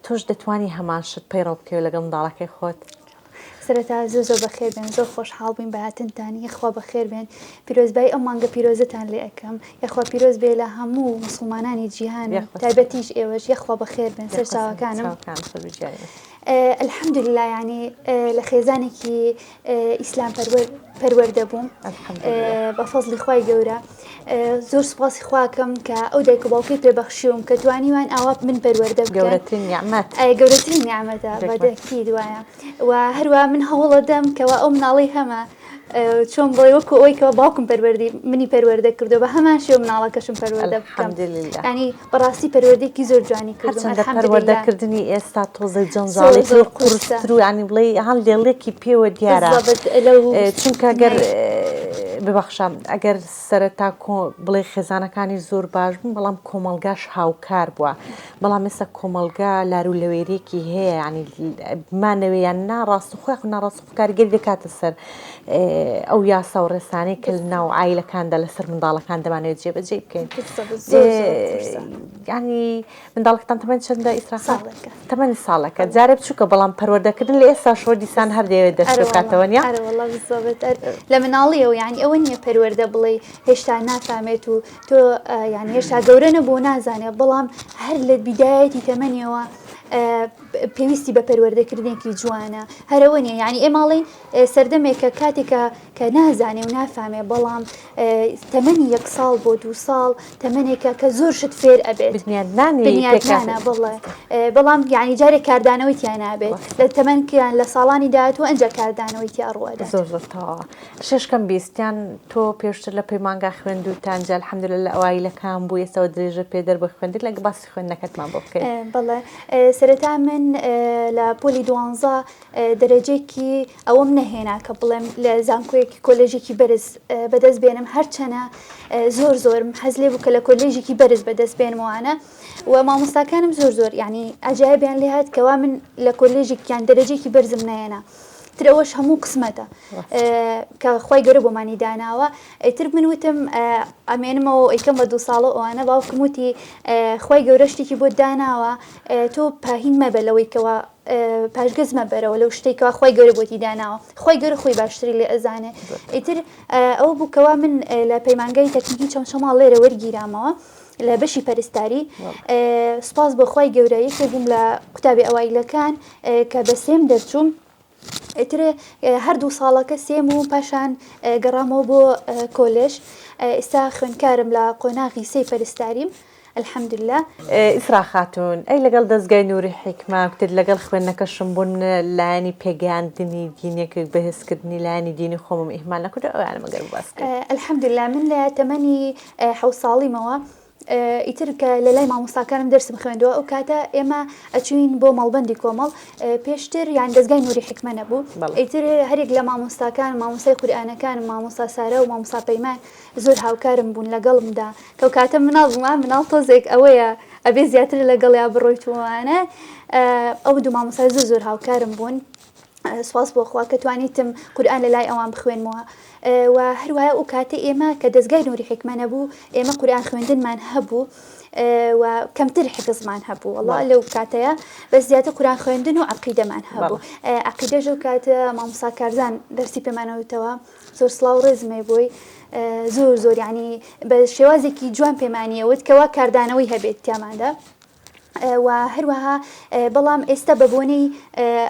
تۆش دەتوانی هەمان شت پەیڕەو بکەی لەگەڵ منداڵەکەی خۆت. سەرەتا زۆر بەخێر بێن زۆر خۆشحاڵ بووین بە هاتنتانی یەخوا بەخێر بێن پیرۆزبایی ئەم مانگە پیرۆزتان لێ ئەەکەم یەخوا پیرۆز بێ لە هەموو مسلمانانی جیهان تایبەتیش ئێوەش یەخوا بەخێر بێن سەر چاوەکانم. الحەمدولله یعنی لە خێزانێکی ئیسلام پەروەردە بووم بە فەزڵی خوای گەورە زۆر سوپاسی خواکەم کە ئەو دایک و باوکەی پێبەخشیوم کە توانیوان ئاوا من پەروەردە بکەن گەورەترین نیعمەتە بەدەکی دوایە و هەروە من هەوڵە دەم کەوا ئەو مناڵی هەمە چۆن بڵێ وەکو ئەوی کەەوە باوکم پەروەردی منی پەروەردە کردو بە هەمان شێوە مناڵەکەشم پەروەردە بکەم ینی بەڕاستی پەروەردەیەکی زۆر جوانی کردم پەروەردەکردنی ئێستا تۆزە جەنجاڵی قورستر و ینی بڵێ هەڵ لێڵێکی پێوە دیارە چونکە گەر ببەخشە ئەگەر سەرەتا بڵێ خێزانەکانی زۆر باش بوون بەڵام کۆمەلگاش هاوکار بووە بەڵام ئێستا کۆمەلگا لارو لەوێرێکی هەیە ینی مانەوەیان ناڕاست و خۆی ناڕاست کارگەری دەکاتە سەر ئەو یاسا و ڕێسانەی کە ناو عایلەکاندا لەسەر منداڵەکان دەمانێت جێبەجێ بکەین ینی منداڵەکەتان تەمەەن چەندە ئیسرا تەمەنی ساڵەکە جارێ بچووکە بەڵام پەروەردەکردن لە ئێستا شۆ دیسان هەر دەوێت دەستکاتەوە نیە لە مناڵیەوە ینی ئەوە نییە پەروەردە بڵێ هێشتا نافامێت و تۆ یان هێشتا گەورە نەبوو نازانێت بەڵام هەر لە بیدایەتی تەمەنیەوە پێویستی بە پەروەردەکردنێکی جوانە هەرەوە نیە ینی ئێماڵین سەردەمێکە کاتێکە کە نازانێ و نافامێ بەڵام تەمەنی 1 ساڵ بۆ 2 ساڵ تەمەنێکە کە زۆر شت فێر ئەبێت بنیادنانە بڵێ بەڵام یعنی جارێک کاردانەوەی تیان نابێت لە تەمەنکیان لە ساڵانی داهاتوە ئەنجا کاردانەوەی تیا ڕوەدا زۆرتەوە ششکەم بیستیان تۆ پێشتر لە پەیمانگا خوێندوتانجا الحەمدولله لە ئەوایلەکان بوو ئێستاەوە درێژە پێدەر بە خوێندن لەگە باسی خوێندنەکەتمان بۆ بکەین بڵێ سەرەتا من لە پۆلی 12 دەرەجێکی ئەوەم نەهێنا کە بڵێم لە زانکۆیەکی کۆلێژێکی بەرز بەدەست بێنم هەرچەنە زۆرم حەز لێ بوو کە لە کۆلێژێکی بەرز بەدەست بێنمەوانە و مامۆستاکانم زۆر ینی ئەجایبیان لێ هات کەوا من لە کۆلێژێکیان دەرەجێکی بەرزم نەهێنا ترەوەش هەموو قسمەتە کە خۆی گەورە بۆمانی داناوە ئەیتر من وتم ئەمێنمەوە ئەیکەم بە 2 ساڵە ئەوانە باوکم وتی خۆی گەورە شتێکی بۆ داناوە تۆ پاهین مەبە لەوەیکەوە پاشگەز مەبەرەوە لەو شتێکەوە خۆی گەورە بۆتی داناوە خۆی گەورە خۆی باشتری لێ ئەزانێ ئیتر ئەو بووکەوە من لە پەیمانگای تەکنیکی چەمشەماڵ لێرە وەرگیرامەوە لە بەشی پەرستاری سوپاس بە خۆی گەورە یەکێک بووم لە قوتابی ئەوایلەکان کە بە سێم دەرچووم ئیتر هەر 2 ساڵەکە سێم و پاشان گەڕامەوە بۆ کۆلێژ ئێستا خوێندکارم لە قۆناغی سێ پەرستاریم الحەمدولله ئیسرا خاتون ئەی لەگەڵ دەستگای نووری حیکما وتت لەگەڵ خوێندنەکەشم بوون لایانی پێگەیاندنی دینێکی بەهێزکردنی لایانی دینی خۆمم ئیهمال نەکرد ئەویانە مەگەر باس الحەمدولله من لە تەمەنی 7 ساڵیمەوە ئیتر کە لە لای مامۆستاکانم دەرسم خوێندەوە ئەو کاتە ئێمە ئەچوین بۆ ماڵبەندی کۆمەڵ پێشتر یان دەستگای نووری حیکمە نەبوو ئیتر هەرێک لە مامۆستاکان مامۆستای قورئانەکان مامۆستا سارە و مامۆستا پەیمان زۆر هاوکارم بوون لەگەڵمدا کە ئەو کاتە مناڵ بووم مناڵ تۆزێک ئەوەیە ئەبێ زیاتر لەگەڵیا بڕۆیتوانە ئەو دوو مامۆستای زۆر هاوکارم بوون سواس بۆ خوا کە توانیتم قورئان لە لای ئەوان بخوێنمەوە و هەروایە ئەو کاتە ئێمە کە دەستگای نووری حیکمە نەبوو ئێمە قورئان خوێندنمان هەبوو و کەمتر حفظمان هەبوو وەڵا لەو کاتەیە بەس زیاتر قورئان خوێندن و عەقیدەمان هەبوو عەقیدەش ئەو کاتە مامۆستا کارزان دەرسی پێمانەوتەوە زۆر سڵاو ڕێزمێ بووی زۆر ینی بە شێوازێکی جوان پێمانیەوت کەوا کاردانەوەی هەبێت تیاماندا و هەروەها بەڵام ئێستا بە بۆنەی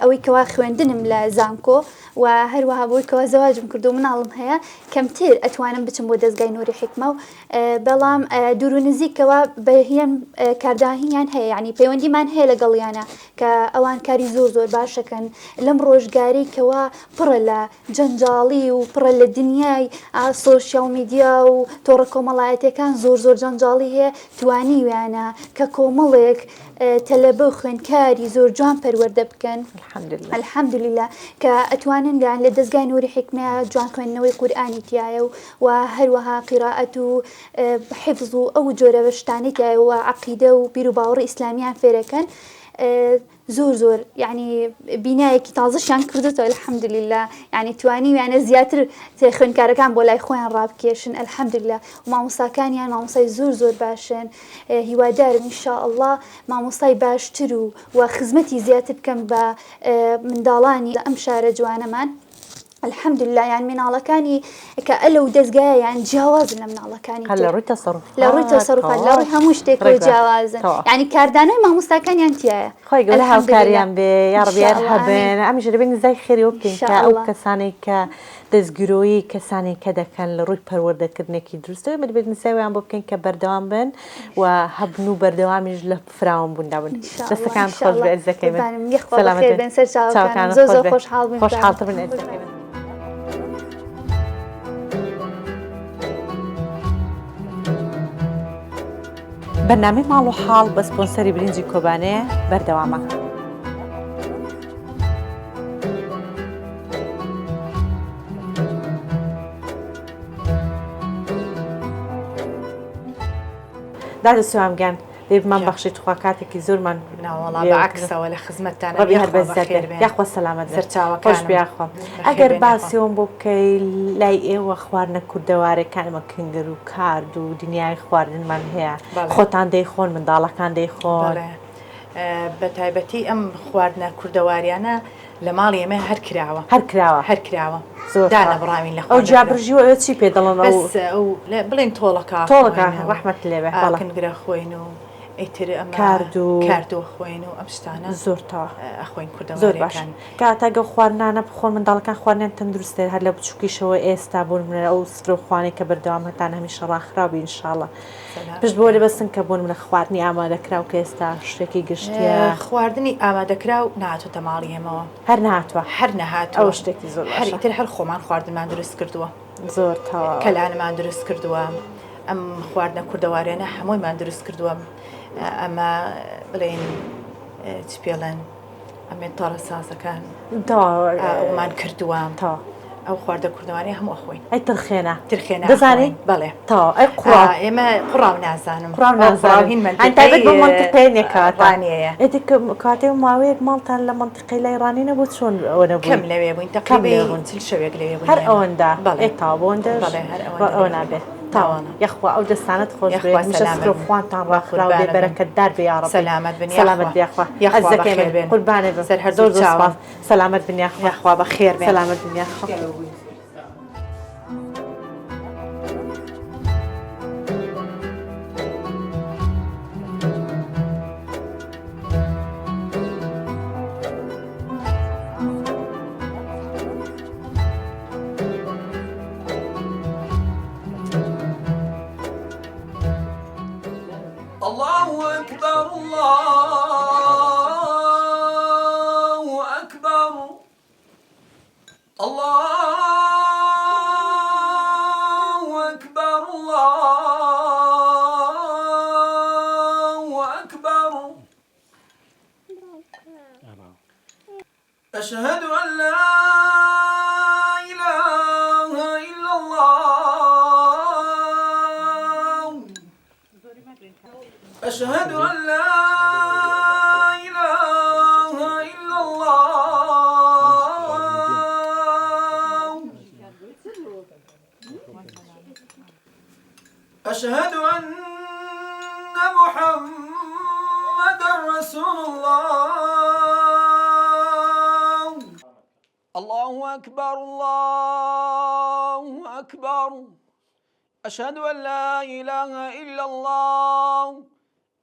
ئەوەی کەوا خوێندنم لە زانکۆ و هەروەها بۆی کەوا زەواجم کرد و مناڵم هەیە کەمتر ئەتوانم بچم بۆ دەستگای نووری حیکمە و بەڵام دوور و نزیکەوە بەهیان کارداهیان هەیە ینی پەیوەندیمان هەیە لەگەڵیانە کە ئەوان کاری زۆر باشەکەن لەم ڕۆژگاری کەوا پڕە لە جەنجاڵی و پڕە لە دنیای سۆشیال میدیا و تۆڕە کۆمەڵایەتەکان زۆر جەنجاڵی هەیە توانی ویانە کە کۆمەڵێک تەلەبە و خوێندکاری زۆر جوان پەروەردە بکەن الحەمدولله کە ئەتوانن لە دەستگای نووری حیکمە جوان خوێندنەوەی قورئانی تایە و هەروەها قیرائەت و حفظ و ئەو جۆرە شتانی تایە و عەقیدە و بیر و باوەڕی ئیسلامیان فێرەکەن زۆر یعنی بینایەکی تازەشیان کردوتەوە الحەمدولله یعنی توانی ویانە زیاتر خوێندکارەکان بۆ لای خۆیان ڕابکێشن الحەمدولله و مامۆستاکانیان مامۆستای زۆر باشن هیوادارم ئینشاءالله مامۆستای باشتر و خزمەتی زیاتر بکەم بە منداڵانی ئەم شارە جوانەمان الحەمدولله یان مناڵەکانی کە ئەلەو دەستگایە یان جیاوازن لە مناڵەکانی لە ڕووی تەسەڕوفات لە ڕووی هەموو شتێکەوە جیاوازن ینی کاردانەوەی مامۆستاکانیان تایە خۆی گەورە هاوکاریان بێ یا ڕەبیار هەبن ئەمیش دەبێت نزای خێریەوە بکەین کە ئەو کەسانێک کە دەستگیرۆیی کەسانێک کە دەکەن لە ڕووی پەروەردەکردنێکی دروستەوە دەبێت نساویان بۆ بکەین کە بەردەوام بن و هەبن و بەردەوامیش لە فراوان بووندا بن دەستەکان خۆش بە ئەرزەکەی من سەلامەت زۆر خۆشحاڵتر بن ئەرزەکەی من بەرنامەی ماڵ و حاڵ بە سپۆنسەری برنجی کۆبانەیە بەردەوامە. داد سوامگەن لێبمان بەخشیت خوا کاتێکی زۆرمان ناوەڵا بەعکسەوە لە خزمەتتانە ڕەبی هەر بەزەر یاخوا سەلامەت خۆش بیاخوا ئەگەر باسیەوەم بۆ بکەی لای ئێوە خواردنە کوردەوارەکانمە کنگر و کارد و دنیای خواردنمان هەیە خۆتان دەیخۆن منداڵەکان دەیخۆن بە تایبەتی ئەم خواردنە کوردەواریانە لە ماڵی ئێمە هەر کراوە هەر کراوە دانە بڕاوین لە ئەو جابرژیوە ئەوە چی پێ دەڵێن بڵێن تۆڵەکە ڕەحمەت لێبێ کنگرە خۆین و ئیتر ئەمە کاردووە خۆین و ئەم شتانە زۆرتەوە ئەخۆین کوردەوە زۆر باش کاتەگە خواردنانە بخۆن منداڵەکان خواردنیان تەندروستێ هەر لە بچووکیشەوە ئێستا بوون منە ئەو سرە و خوانێک کە بەردەوام هەتان هەمیشە ڕاخراوی ئینشاڵڵا پشت بۆ لێ بەسن کە بوون منە خواردنی ئامادەکراو کە ئێستا شتێکی گشتیە خواردنی ئامادەکراو نهاتۆتە ماڵی ئێمەوە هەر نهاتوە هەر نەهاتەوە ئەو شتێکی زۆر هەریتر هەر خۆمان خواردنمان دروست کردووە زۆر تەواو کەلانمان دروست کردووە ئەم خواردنە کوردەوارێنە هەموویمان دروست کردووە ئەمە بڵێن چ پێڵێن ئەمێ تاڕە سازەکان مان کردووە تا ئەو خواردە کوردەواری هەموو خۆین ئەی ترخێنە دەزانی بەڵێ تا ئەی قوڕا ئێمە قوڕاو نازانم تایبەت بۆ منتیقەیە کاتانەیە ئێتی کاتێ ماوەیەک ماڵتان لە منتیقەی لای ڕانی نەبوو چۆن ئەوە نەبوو کەم لەوێ بووین تەقریبا شەوێک لەوێ بووین هەر ئەوەندا ئێتا بۆندە ئەوە نابێت تاوانە یخوا ئەو دەستانت خۆش خوانتان ڕاخراو بێ بەرەکەتدار بێ یاڕەب سەلامەت بن سەلامەت یاخوا ئەزەکەی قوربانێ بن سەر هەر زۆر سپاس سەلامەت بن یاخوا بەخێر بێ سەلامەت بن یاخوا الله أكبر الله أكبر الله أكبر الله أكبر أشهد أن لا إله إلا الله أشهد أن لا إله إلا الله أشهد أن محمدًا رسول الله الله أكبر الله أكبر أشهد أن لا إله إلا الله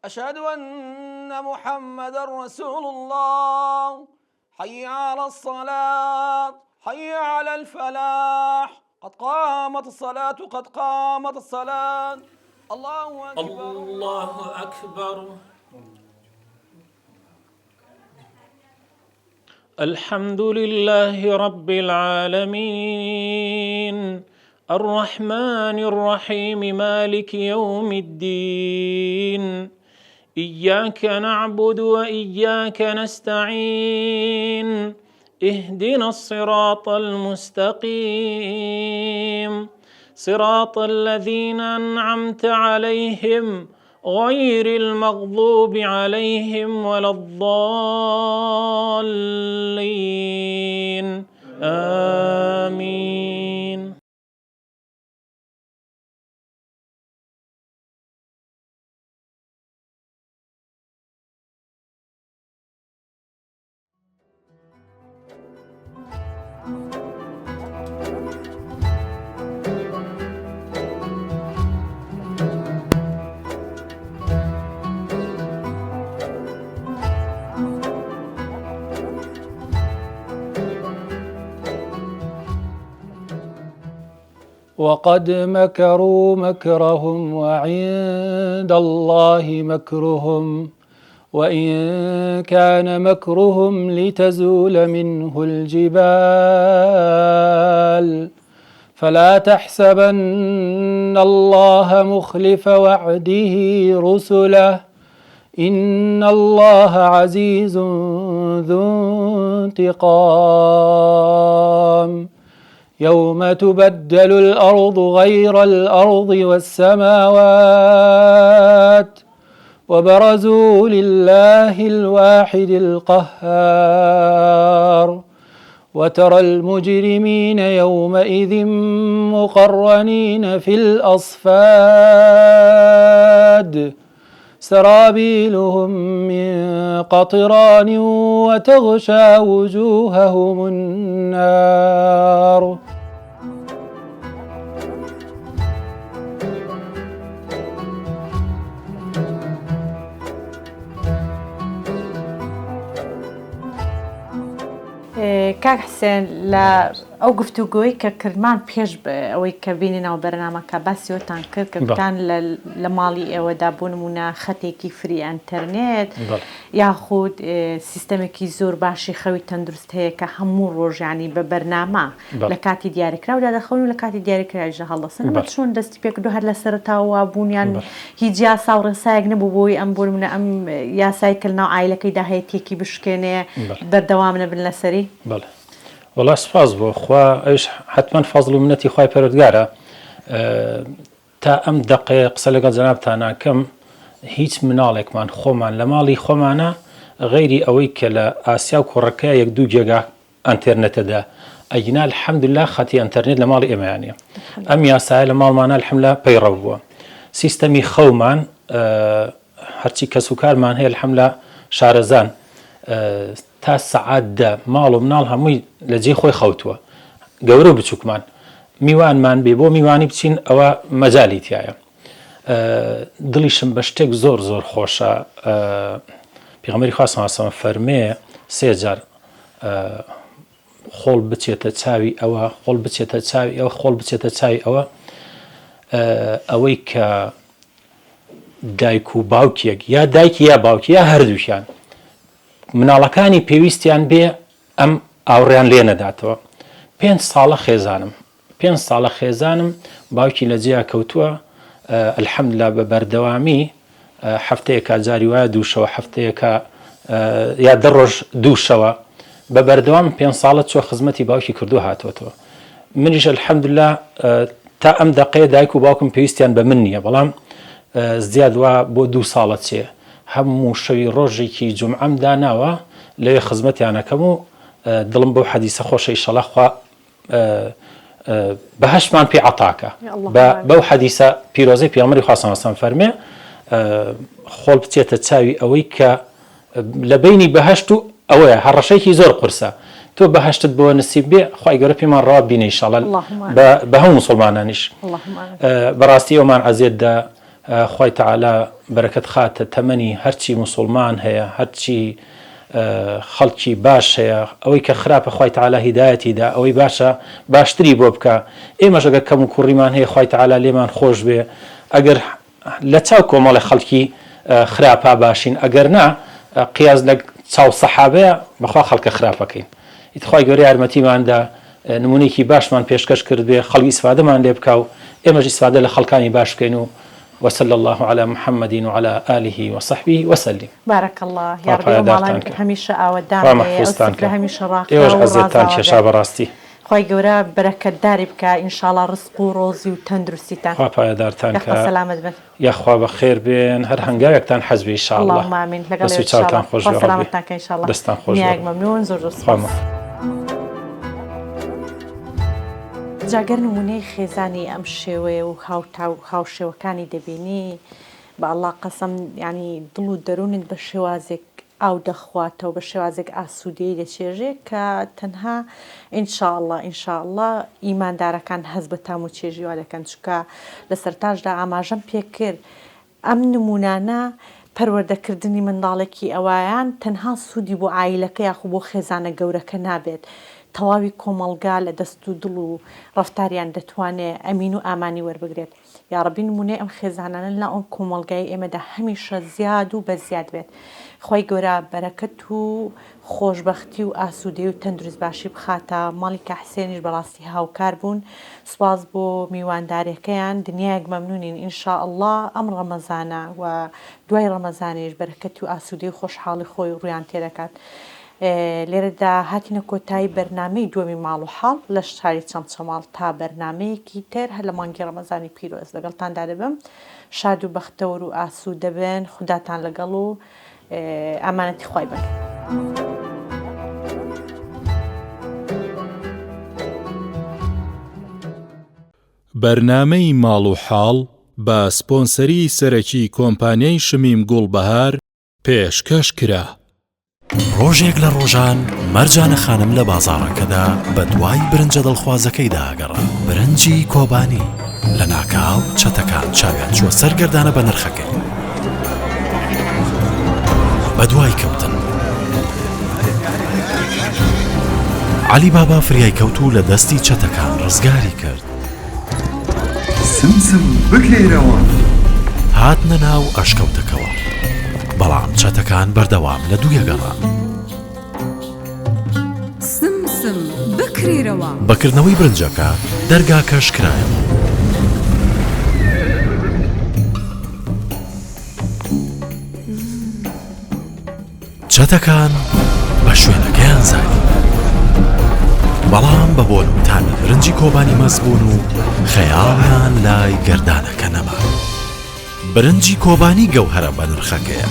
أشهد أن محمدًا رسول الله حي على الصلاة حي على الفلاح قد قامت الصلاة قد قامت الصلاة الله أكبر الله أكبر الحمد لله رب العالمين الرحمن الرحيم مالك يوم الدين إياك نعبد وإياك نستعين اهدنا الصراط المستقيم صراط الذين أنعمت عليهم غير المغضوب عليهم ولا الضالين آمين. وقد مكروا مكرهم وعند الله مكرهم وإن كان مكرهم لتزول منه الجبال فلا تحسبن الله مخلف وعده رسله إن الله عزيز ذو انتقام يوم تبدل الأرض غير الأرض والسماوات وبرزوا لله الواحد القهار وترى المجرمين يومئذ مقرنين في الأصفاد سرابيلهم من قطران وتغشى وجوههم النار کاک حسێن لە ئەو گفتوگۆی کە کردمان پێش ئەوەی کە بینینەوە بەرنامەکە باسیۆتان کرد کە گوتان لە ماڵی ئێوەدا بۆ نمونە خەتێکی فری ئەنتەرنێت یاخود سیستەمێکی زۆر باشی خەوی تەندروست هەیە کە هەموو ڕۆژانی بە بەرنامە لە کاتی دیاریکراودا دەخەون و لە کاتی دیاریکراویژە هەڵدەسن بە چۆن دەستی پێکردو هەر لە سەرەتاوە بوونیان هیچ یاسا و ڕێسایەک نەبوو بۆی ئەم بۆ نمونە ئەم یاسای کردناو عایلەکەیدا هەیەتێکی بشکێنێ بەردەوام نەبن لەسەری والله سپاس بۆ خوا ئەوش حتمما فەزڵ و منەتی خوای پەروەردگارە تا ئەم دەقەیە قسە لەگەڵ جەنابتان ناکەم هیچ مناڵێکمان خۆمان لە ماڵی خۆمانە غەیری ئەوەی کە لە ئاسیا و کوڕەکە یەک دوو جێگا ئەنتێرنێتەدا ئەگینا الحەمدوللا خەتی ئەنتەرنێت لە ماڵی ئێمەیانە ئەم یاسایە لە ماڵمانە الحەمدوللا پەیڕەو بووە سیستەمی خەومان هەرچی کەس و کارمان هەیە الحەمدوللا شارەزان تا سەعاتدا ماڵ و مناڵ هەمووی لە جێی خۆی خەوتووە گەورە و بچووکمان میوانمان بێ بۆ میوانی بچین ئەوە مەجالی تایە دڵیشم بە شتێک زۆر زۆر خۆشە پێغەمبەری خوا سەڵڵەهو عەلەیهی وسەلەم فەرمێ سێ جار خۆڵ بچێتە چاوی ئەوە خۆڵ بچێتە چاوی ئەوە خۆڵ بچێتە چاوی ئەوە ئەوەی کە دایک و باوکێک یا دایکی یا باوکی یا هەردووکیان مناڵەکانی پێویستیان بێ ئەم ئاوڕیان لێ نەداتەوە 5 ساڵە خێزانم 5 ساڵە خێزانم باوکی لە جێیا کەوتووە الحەمدوللا بە بەردەوامی هەفتەیەکە جاری وایە دووشەوە هەفتەیەکە یا دە ڕۆژ دووشەوە بە بەردەوام 5 ساڵە چوە خزمەتی باوکی کردو هاتوەتەوە منیش الحەمدوللا تا ئەم دەقەیە دایک و باوکم پێویستیان بە من نییە بەڵام زیاد وا بۆ 2 ساڵە چێ هەموو شەوی ڕۆژێکی جومعەم داناوە لەوێ خزمەتیانەکەم و دڵم بەو حەدیسە خۆشە ئیشەڵا خوا بەهەشتمان پێ عەتاکە بەو حەدیسە پیرۆزەی پێغەمبەری خوا سەڵڵەهو عەلەیهی وسەلەم فەرمێ خۆڵ بچێتە چاوی ئەوەی کە لە بینی بەهەشت و ئەوەیە هەڕەشەیەکی زۆر قورسە تۆ بەهەشتت بۆ نسیب بێ خوای گەورە پێمان ڕاوە بینێ ئیشەڵا بە هەموو موسڵمانانیش بەڕاستی ئەومان عەزیەتدا خوای تەعالا بەرەکەت خاتە تەمەنی هەرچی موسڵمان هەیە هەرچی خەڵکی باش هەیە ئەوەی کە خراپە خوای تەعالا هیدایەتیدا ئەوەی باشە باشتری بۆ بکە ئێمەش ئەگەر کەم و کوڕیمان هەیە خوای تەعالا لێمان خۆش بێ ئەگەر لە چاو کۆمەڵی خەڵکی خراپە باشین ئەگەر نا قیاز لە چاو سەحابەیە بەخوا خەڵکە خراپەکەین ئیت خوای گەورە یارمەتیماندا نمونەیەکی باشمان پێشکەش کرد بێ خەڵکی ئیسفادەمان لێ بکە و ئێمەش ئیسفادە لە خەڵکانی باش بکەین و وصلى الله على محمد وعلى آله وصحبه وسلم بارك الله يا ربي مالان هميشه اودان هميشه راقي ايوش عزتان شباب راستي خوای گەورە بەرەکەتداری بکە ئینشاڵڵا ڕزق و ڕۆزی و تەندروستیتان خوا پایەدارتان کە سەلامەت بن یاخوا بەخێر بێن هەر هەنگاوێکتان حەزبی ئینشاڵڵا اللهم آمین لەگەڵ چاوتان خۆش بێ سەلامەتتان کە ئینشاڵڵا دەستان خۆش نیاگ مەمنون زۆر سپاس جاگەر نمونەی خێزانی ئەم شێوەیە و هاوشێوەکانی دەبینی بە ئەڵڵا قەسەم ینی دڵ و دەروونت بە شێوازێک ئاو دەخواتەوە بە شێوازێک ئاسوودەی دەچێژێت کە تەنها ئینشاءڵڵا ئیماندارەکان هەز بە تام و چێژیوا دەکەن چکە لە سەرتاژدا ئاماژەم پێکرد ئەم نمونانە پەروەردەکردنی منداڵێکی ئەوایان تەنها سوودی بۆ عایلەکە یاخو بۆ خێزانە گەورەکە نابێت تەواوی کۆمەلگا لە دەست و دڵ و ڕەفتاریان دەتوانێت ئەمین و ئامانی وەربگرێت یا ڕەبی نمونەی ئەم خێزانانە لە ئەم کۆمەلگای ئێمەدا هەمیشە زیاد و بەزیاد بێت خۆی گەورە بەرەکەت و خۆشببختی و ئاسوودەی و تەندروست باشی بخاتە ماڵی کە حسێنیش بەڕاستی هاوکار بوون سوپاس بۆ میواندارەکەیان دنیایەک مەمنونین ئینشاءڵڵا ئەم ڕەمەزانە و دوای ڕەمەزانیش بەرەکەتی و ئاسوودەی و خۆشحاڵی خۆی ڕویان تێدەکات لێرەدا هاتینە کۆتایی بەرنامەی دووەمی ماڵ و حاڵ لە شاری چەمچەماڵ تا بەرنمەیەکی تر هەر لە مانگی ڕەمەزانی پیرۆز لەگەڵتاندا دەبم شاد و بەختەوەر و ئاسوودە دەبن خوداتان لەگەڵ و ئەمانەتی خوای بن. بەرنامەی ماڵ و حاڵ بە سپۆنسەری سەرەکی کۆمپانیای شمیم گوڵبەهار پێشکەش کرا. ڕۆژێک لە ڕۆژان مەرجانە خانم لە بازاڕەکەدا بە دوای برنجە دڵخوازەکەی داگەڕا. برنجی کۆبانی لە ناکاو چەتەکان چاویان چوە سەرگەردانە بە نرخەکەی. بە دوای کەوتن علی بابا فریای کەوت و لە دەستی چەتەکان ڕزگاری کرد. سمسم بکرێرەوە هاتنە ناو ئەشکەوتەکەوە بەڵام چەتەکان بەردەوام لە دوویەگەڕان. سمسم بکرێرەوە بەکردنەوەی برنجەکە دەرگاکەش کرایەوە. چەتەکان بە شوێنەکەیان زانی بەڵام بە بۆن و تامی برنجی کۆبانی مەزبوون و خەیاڵیان لای گەردانەکە نەما. برنجی کۆبانی گەوهرە بە نرخەکەیە